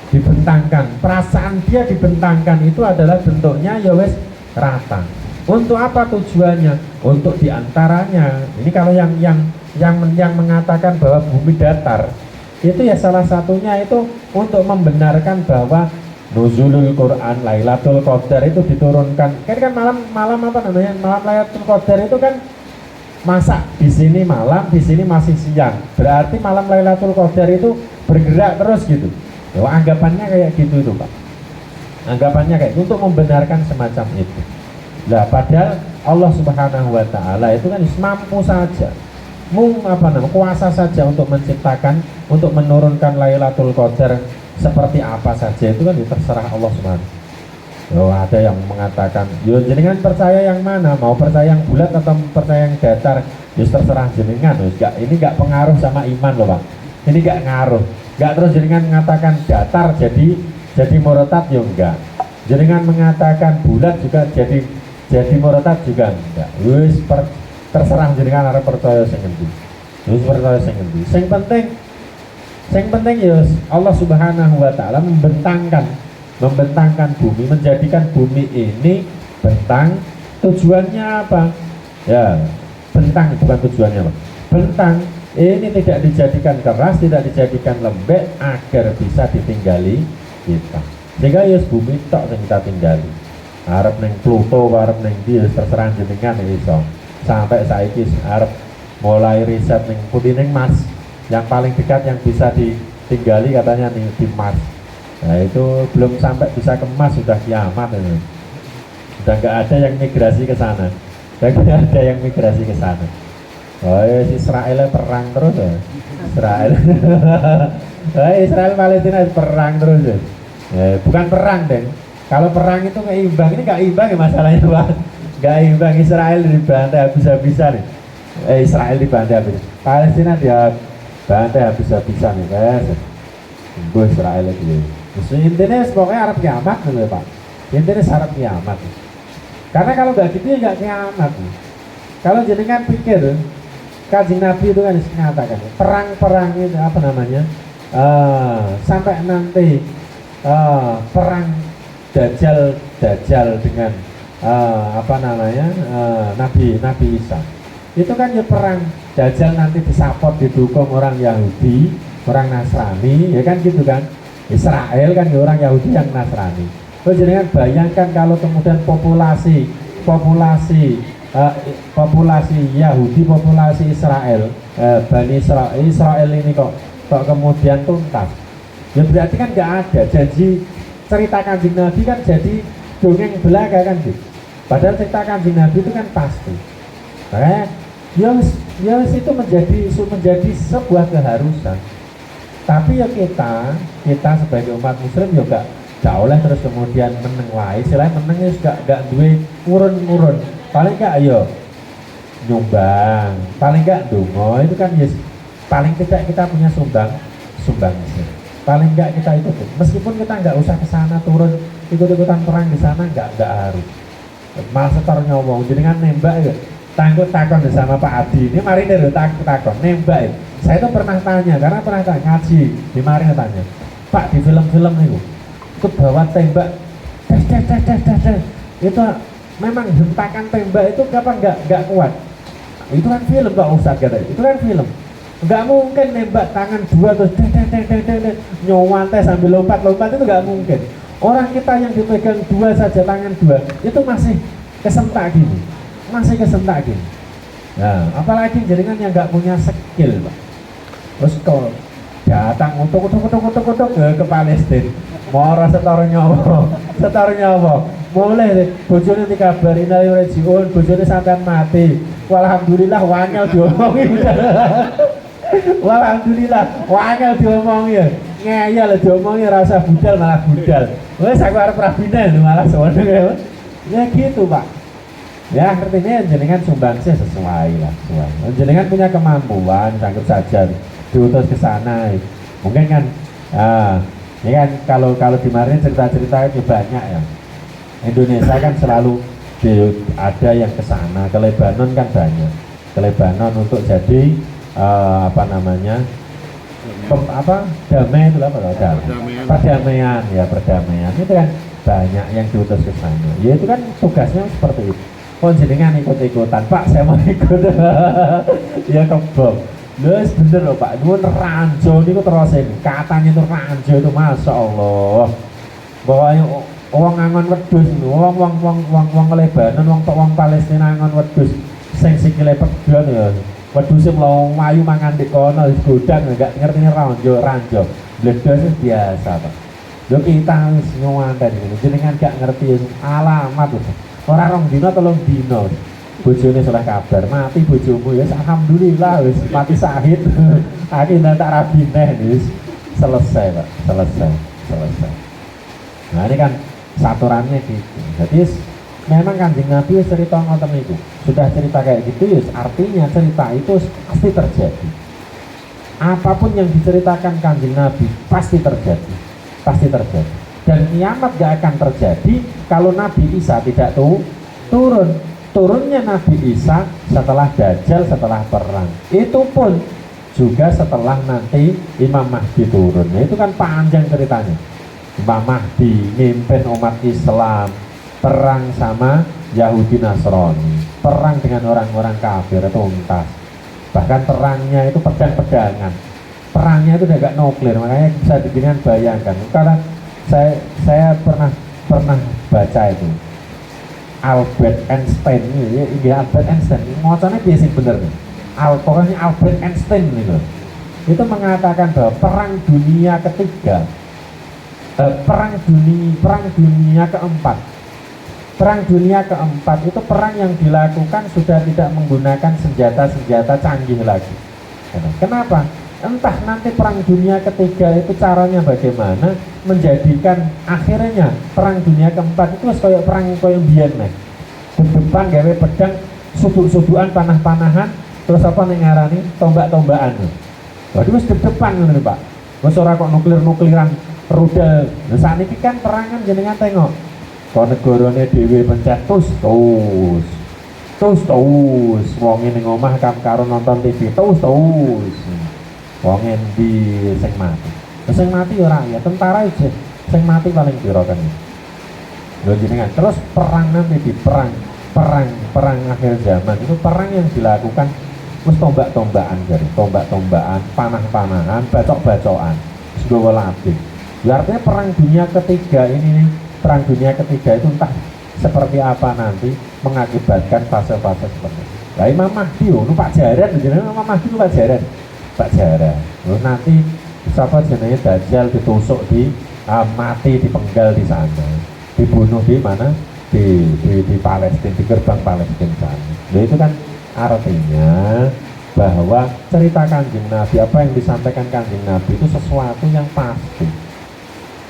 Dibentangkan, perasaan dia dibentangkan itu adalah bentuknya ya wes rata. Untuk apa tujuannya? Untuk diantaranya, ini kalau yang mengatakan bahwa bumi datar itu ya salah satunya itu untuk membenarkan bahwa Nuzulul Quran Lailatul Qadar itu diturunkan. Kan malam apa namanya? Malam Lailatul Qadar itu kan masa di sini malam, di sini masih siang. Berarti malam Lailatul Qadar itu bergerak terus gitu. Ya, anggapannya kayak gitu itu, Pak. Anggapannya kayak itu, untuk membenarkan semacam itu. Nah, padahal Allah Subhanahu wa taala itu kan mampu saja. Kuasa saja untuk menciptakan, untuk menurunkan Lailatul Qadar seperti apa saja, itu kan terserah Allah Subhanahu. Oh, ada yang mengatakan, yo jenengan percaya yang mana? Mau percaya yang bulat atau percaya yang datar? Ya terserah jenengan. Ini gak pengaruh sama iman loh, Pak. Ini gak ngaruh. Gak terus jenengan mengatakan datar jadi murtad ya enggak. Jenengan mengatakan bulat juga jadi murtad juga enggak. Wis terserah jenengan arep percaya sing endi. Wis percaya sing endi. Sing penting ya Allah Subhanahu wa taala membentangkan bumi, menjadikan bumi ini bentang. Tujuannya apa? Ya, bentang bukan tujuannya, Pak. Bentang ini tidak dijadikan keras, tidak dijadikan lembek agar bisa ditinggali kita. Sehingga ya bumi tok yang kita tinggali. Arep neng Pluto, arep neng dia terserah jenengan iso. Sampai saiki arep mulai riset neng putih neng Mars. Yang paling dekat yang bisa ditinggali katanya nih di Mars. Nah itu belum sampai bisa ke Mars sudah kiamat ini. Sudah nggak ada yang migrasi ke sana. Sudah nggak ada yang migrasi ke sana. Oh ya, Israel perang terus ya. Israel Palestina perang terus ya. Bukan perang deng. Kalau perang itu nggak imbang, ini nggak imbang ya masalahnya, Pak. Nggak imbang. Israel dibantai habis-habisan nih. Israel dibantai habis. Palestina dia bantai habis-habisan nih, guys. Gue Israel lagi. Intinya pokoknya Arab kiamat dulu, Pak. Intinya Arab kiamat. Karena kalau nggak gitu ya nggak kiamat. Kalau jenengan pikir, Kanjeng Nabi itu kan mengatakan perang-perang itu apa namanya, sampai nanti perang Dajjal dengan apa namanya Nabi Isa itu kan ya perang Dajjal nanti disapot didukung orang Yahudi, orang Nasrani, ya kan gitu kan. Israel kan ya orang Yahudi yang Nasrani. Terus jangan bayangkan kalau kemudian populasi Yahudi, populasi Israel, Bani Israel ini kok kemudian tuntas. Ya berarti kan nggak ada janji cerita Kanjeng Nabi kan jadi dongeng belaka kan gitu. Padahal cerita Kanjeng Nabi itu kan pasti. Ya itu menjadi sebuah keharusan. Tapi ya kita sebagai umat Muslim juga gak oleh terus kemudian meneng wae. Selain meneng ya gak duwe urun-urun. Paling gak ayo nyumbang, paling gak dongo itu kan yes, paling tidak kita punya sumbang. Paling gak kita itu meskipun kita nggak usah ke sana turun ikut-ikutan perang di sana nggak harus. Malah setor nyowong jenengan nembak ya. takut sama Pak Adi. Ini mari nih takut nembak. Saya tuh pernah tanya, karena pernah ngaji di mari tanya, Pak di film-film itu bawa tembak, das. Itu memang hentakan tembak itu kapan nggak kuat. Itu kan film Pak Ustadz katanya, itu kan film. Nggak mungkin nembak tangan dua terus nyowantes sambil lompat itu nggak mungkin. Orang kita yang dipegang dua saja, tangan dua itu masih kesentak gini. Nah, apalagi jaringan yang nggak punya skill Pak. Terus kalau datang untuk ke Palestina, moro setor nyawa, boleh deh, bojone dikabari nali rejiun, bojone sampean mati. Walhamdulillah wangel diomongi. Walhamdulillah wangel diomongi. Ngeyel diomongi rasa budal malah budal. Wes aku arep rabine malah sewenang. Ya gitu, Pak. Ya artinya jenengan sumbangsih sesuai lah, sesuai. Jenengan punya kemampuan, sanggup saja diutus ke sana. Mungkin kan, ini kan kalau di Marin cerita-cerita itu banyak ya. Indonesia kan selalu ada yang ke sana, ke Lebanon kan banyak. Ke Lebanon untuk jadi damai itu apa? Perdamaian itu kan banyak yang diutus ke sana. Ya itu kan tugasnya seperti itu. Kok jenengan ikut-ikutan, Pak saya mau ikut. Ya kebab. Terus bener loh Pak, itu ranjo itu terus ini, katanya itu ranjo itu Masya Allah. Bahwa orang ngangon wedus, orang Lebanon, orang Palestina ngangon wedus, sing sikile pedon ya. Wedusnya mau mayu mangan di kono, godang nggak ngerti ranjo. Bledos biasa Pak. Lo kita nyawanten ini, jenengan gak ngerti alamat tuh. Orang rong dino tolong dino. Bojone soleh kabar, mati bojomu ya alhamdulillah wis mati syahid. Akhirnya tak rabineh wis selesai Pak, selesai. Nah ini kan saturannya gitu. Jadi memang Kanjeng Nabi cerita ngoten niku. Sudah cerita kayak gitu ya artinya cerita itu pasti terjadi. Apapun yang diceritakan Kanjeng Nabi pasti terjadi. Dan kiamat gak akan terjadi kalau Nabi Isa tidak turun. Turunnya Nabi Isa setelah Dajjal, setelah perang. Itu pun juga setelah nanti Imam Mahdi turun. Nah, itu kan panjang ceritanya. Imam Mahdi mimpin umat Islam, perang sama Yahudi Nasrani, perang dengan orang-orang kafir itu tuntas. Bahkan perangnya itu pedang-pedangan. Perangnya itu udah gak nuklir, makanya bisa dengan bayangkan. Karena saya pernah baca itu. Albert Einstein ini Albert Einstein ngocoknya biasa bener nih. Pokoknya Albert Einstein nih loh. Itu mengatakan bahwa perang dunia keempat. Perang dunia keempat itu perang yang dilakukan sudah tidak menggunakan senjata canggih lagi. Kenapa? Entah nanti perang dunia ketiga itu caranya bagaimana menjadikan akhirnya perang dunia keempat itu kayak perang kayak biyen nih. Depan gawe pedang, suduk-sudukan, panah-panahan, terus apa ning ngarani tombak-tombakan. Waduh wis depan ngono Pak. Wis ora kok nuklir-nukliran rudal. Lah sakniki kan perangan jenengan tengok. Kok negarane dhewe pencet terus. Wong ning omah karo nonton TV terus. Wong endi sing mati. Sing mati ora ya tentara aja. Sing mati paling pira kan. Lho jenengan terus perang nanti di perang akhir zaman itu perang yang dilakukan wis tombak-tombakan jare, tombak-tombakan, panah-panahan, bacok-bacokan, nggawa latih. Ya artinya perang dunia ketiga ini itu entah seperti apa nanti mengakibatkan fase-fase seperti itu. Lah Imam Mahdi nu Pak Jaran jenenge Imam Mahdi nu Pak Jaran. Terus nanti siapa jenenge Dajjal ditusuk mati dipenggal di sana, dibunuh di mana di Palestina, di gerbang Palestina sana. Nah, itu kan artinya bahwa cerita Kanjeng Nabi, apa yang disampaikan Kanjeng Nabi itu sesuatu yang pasti.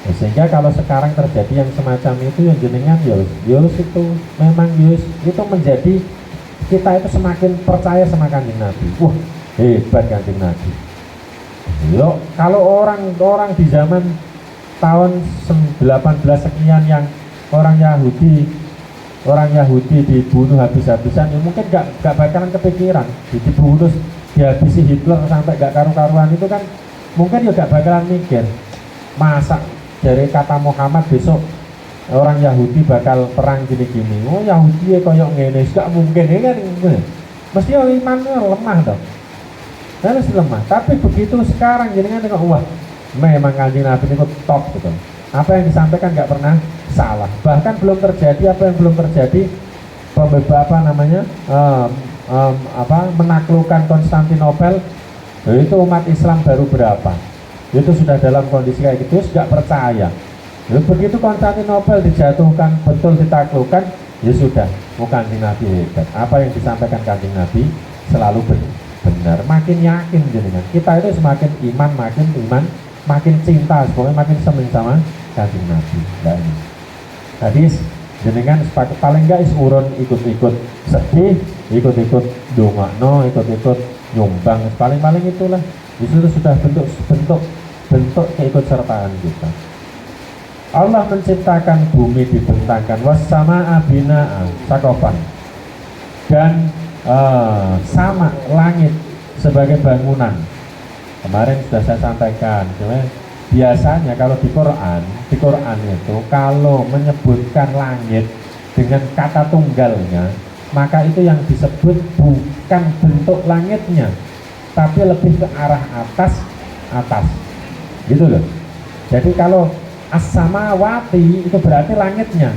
Nah, sehingga kalau sekarang terjadi yang semacam itu yang jenengan yos itu memang itu menjadi kita itu semakin percaya sama Kanjeng Nabi. Wah hebat Kanjeng Nabi. Yo, kalau orang di zaman tahun 18 sekian yang orang Yahudi orang Yahudi dibunuh habis-habisan, ya mungkin gak bakalan kepikiran dibunuh dihabisi Hitler sampai gak karu-karuan itu kan, mungkin ya gak bakalan mikir masa dari kata Muhammad besok orang Yahudi bakal perang gini-gini. Oh Yahudi ya koyok ngene, gak mungkin ya kan, mesti imannya lemah dong, harus lemah. Tapi begitu sekarang jadi kan tengok, wah memang Kanjeng Nabi itu top gitu. Apa yang disampaikan nggak pernah salah. Bahkan belum terjadi apa yang belum terjadi, menaklukkan Konstantinopel, itu umat Islam baru berapa? Itu sudah dalam kondisi kayak gitu, sudah percaya. Begitu Konstantinopel dijatuhkan, betul ditaklukkan, ya sudah, Kanjeng Nabi hebat. Apa yang disampaikan Kanjeng Nabi selalu benar. Makin yakin jenengan. Kita itu semakin iman, makin cinta, pokoknya makin seneng sama Kanjeng Nabi. Nah ini hadis jenengan paling enggak urun ikut-ikut sedih, ikut-ikut dongakno, ikut-ikut nyumbang, paling itulah. Itu sudah bentuk keikutsertaan kita. Allah menciptakan bumi dibentangkan, wassama'a binaa sakofan, dan sama langit sebagai bangunan. Kemarin sudah saya sampaikan, biasanya kalau di Quran itu kalau menyebutkan langit dengan kata tunggalnya, maka itu yang disebut bukan bentuk langitnya, tapi lebih ke arah atas, gitu loh. Jadi kalau as-samawati itu berarti langitnya,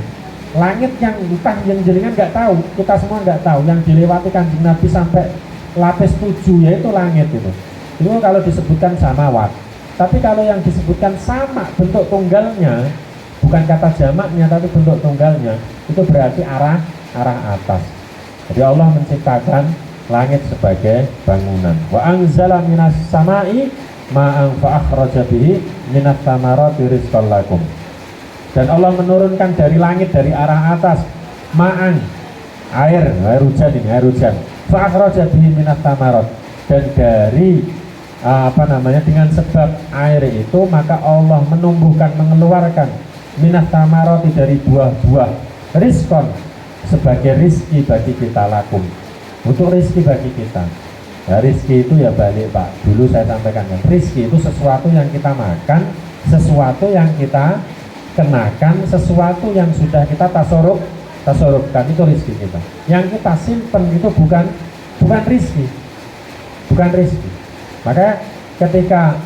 langit yang entah yang jenengan nggak tahu, kita semua nggak tahu, yang dilewati Kanjeng Nabi sampai lapis 7 yaitu langit itu kalau disebutkan samawat. Tapi kalau yang disebutkan sama bentuk tunggalnya, bukan kata jamaknya tapi bentuk tunggalnya, itu berarti arah atas. Jadi Allah menciptakan langit sebagai bangunan. Wa anzala minas samai ma'an fa akhraja bihi minas samarati rizqan lakum. Dan Allah menurunkan dari langit dari arah atas ma'an, air hujan. Fa akhraja bihi minas samarat, dan dari dengan sebab air itu maka Allah mengeluarkan minas samarati, dari buah-buah, rizqan sebagai rizki bagi kita, lakum, untuk rizki bagi kita. Ya, rizki itu ya balik Pak, dulu saya sampaikan kan, rizki itu sesuatu yang kita makan, sesuatu yang kita kenakan, sesuatu yang sudah kita tasorupkan, itu rizki kita. Yang kita simpen itu bukan rizki, Maka ketika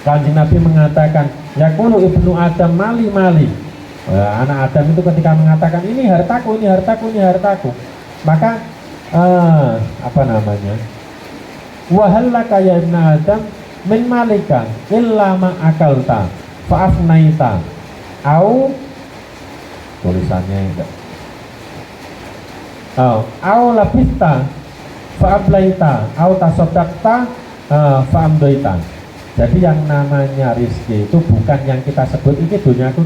Kanjeng Nabi mengatakan yaqulu ibnu Adam mali, anak Adam itu ketika mengatakan ini hartaku, maka wa hallaka ya ibnu Adam min malika illa ma akalta fa afnaita, au tulisannya enggak, au labista fa ablaita, au tasaddaqta fa amdoita. Jadi yang namanya rizki itu bukan yang kita sebut ini dunyaku,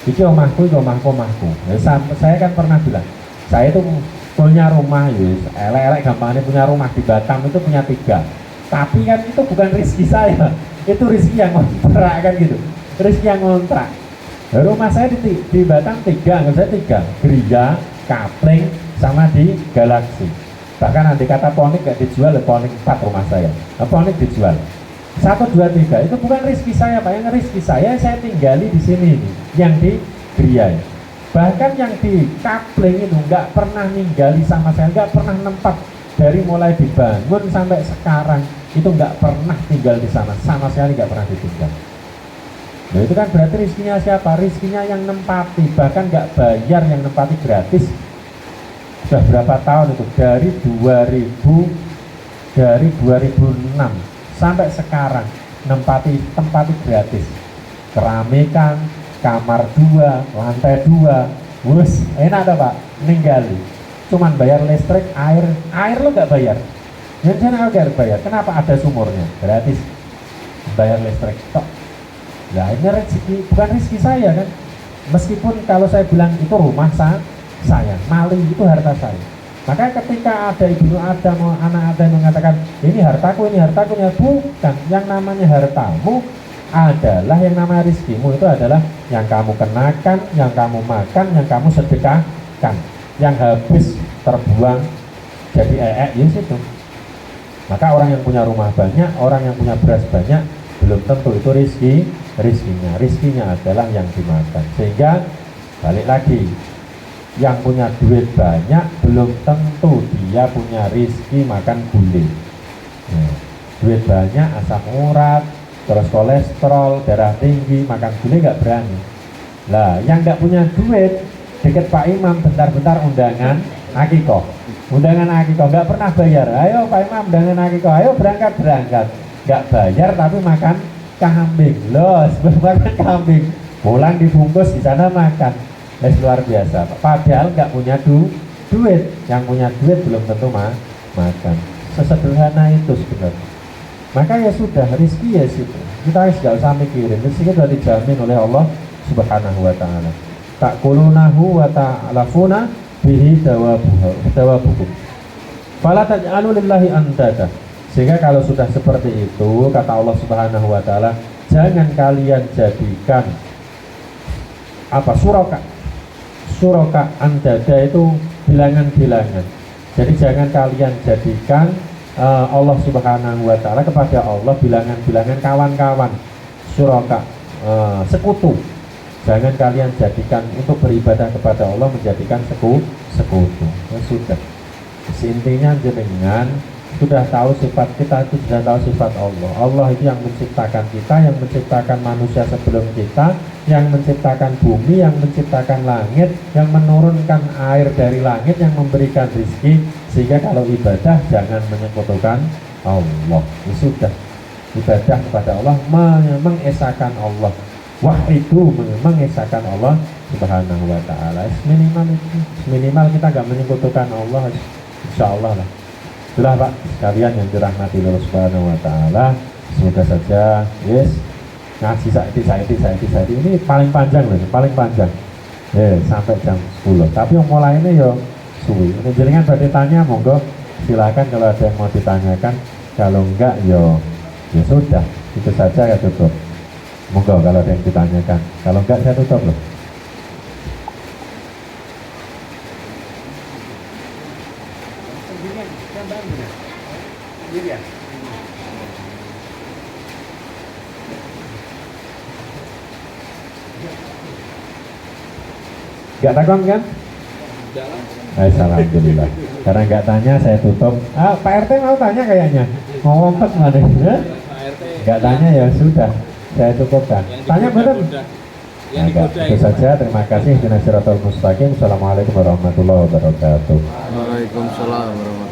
iki omahku. Saya kan pernah bilang, saya itu punya rumah, elek-elek gampangnya punya rumah di Batam itu punya 3. Tapi kan itu bukan rizki saya, itu rizki yang ngontrak kan gitu, rizki yang ngontrak. Rumah saya di Batam 3, nggak saya 3, Geria, Kapling, sama di Galaksi. Bahkan nanti kata Ponik gak dijual, Ponik 4 rumah saya, Ponik dijual 1, 2, 3, itu bukan rizki saya Pak. Yang rizki saya tinggali di sini nih, yang di Geria. Bahkan yang di Kapling itu nggak pernah ninggali sama saya, nggak pernah nempat dari mulai dibangun sampai sekarang, itu nggak pernah tinggal di sana, sama sekali nggak pernah ditinggal. Nah itu kan berarti rizkinya siapa? Rizkinya yang nempati, bahkan nggak bayar, yang nempati gratis. Sudah berapa tahun itu, dari 2006 sampai sekarang tempati gratis, keramikan, kamar 2, lantai 2, wus enak dah Pak, ninggali, cuman bayar listrik, air lo nggak bayar, jangan bayar, kenapa? Ada sumurnya, gratis, bayar listrik tok. Nah ini rezeki, bukan rezeki saya kan, meskipun kalau saya bilang itu rumah saya, mali itu harta saya. Maka ketika ada ibnu Adam, anak Adam mengatakan ini hartaku, ya bukan. Yang namanya hartamu adalah yang namanya rizkimu itu adalah yang kamu kenakan, yang kamu makan, yang kamu sedekahkan, yang habis terbuang jadi ya situ. Maka orang yang punya rumah banyak, orang yang punya beras banyak, belum tentu itu rizkinya adalah yang dimakan. Sehingga balik lagi, yang punya duit banyak belum tentu dia punya rizki makan gulai. Nah, duit banyak asam urat, terus kolesterol, darah tinggi, makan gulai nggak berani. Lah, yang nggak punya duit deket Pak Imam bentar-bentar undangan akikoh, nggak pernah bayar. Ayo Pak Imam undangan akikoh, ayo berangkat, nggak bayar tapi makan kambing. Loh, sebelum makan kambing, pulang dibungkus di sana makan. Luar biasa. Padahal nggak punya duit, yang punya duit belum tentu makan. Sesederhana itu sebenarnya. Maka ya sudah, rizki ya situ. Kita harus nggak usah mikirin, rizki sudah dijamin oleh Allah Subhanahu wa Ta'ala. Ta'kulunahu wa ta'lafuna bihi dawabukum. Fala taj'alu lillahi andada. Sehingga kalau sudah seperti itu, kata Allah Subhanahu wa Ta'ala, jangan kalian jadikan suraka andada itu bilangan-bilangan. Jadi jangan kalian jadikan Allah Subhanahu wa Ta'ala kepada Allah bilangan-bilangan kawan-kawan, suraka, sekutu. Jangan kalian jadikan untuk beribadah kepada Allah menjadikan sekutu. Ya sudah. Intinya jenengan sudah tahu sifat kita, itu sudah tahu sifat Allah. Allah itu yang menciptakan kita, yang menciptakan manusia sebelum kita, yang menciptakan bumi, yang menciptakan langit, yang menurunkan air dari langit, yang memberikan rezeki. Sehingga kalau ibadah jangan menyekutukan Allah. Ya sudah, ibadah kepada Allah, mengesahkan Allah. Wahidu, mengesahkan Allah Subhanahu wa Ta'ala. Minimal kita gak menyekutukan Allah, insya Allah lah. Itulah Pak sekalian yang dirahmati Allah Subhanahu wa Ta'ala. Semoga saja ngaji saiki ini paling panjang loh, paling panjang sampai jam 10. Tapi yang mulai ini yo suwi. Jenengan badhe tanya, monggo silakan kalau ada yang mau ditanyakan. Kalau enggak ya sudah, itu saja ya tutup. Monggo kalau ada yang ditanyakan. Kalau enggak saya tutup loh. Gak takon kan? Alhamdulillah. Karena nggak tanya saya tutup. Pak RT mau tanya kayaknya. Mau ngompet mana? Nggak tanya ya sudah. Saya cukupkan. Tanya betul. Itu saja. Terima kasih. Assalamualaikum warahmatullahi wabarakatuh. Waalaikumsalam warahmatullahi wabarakatuh.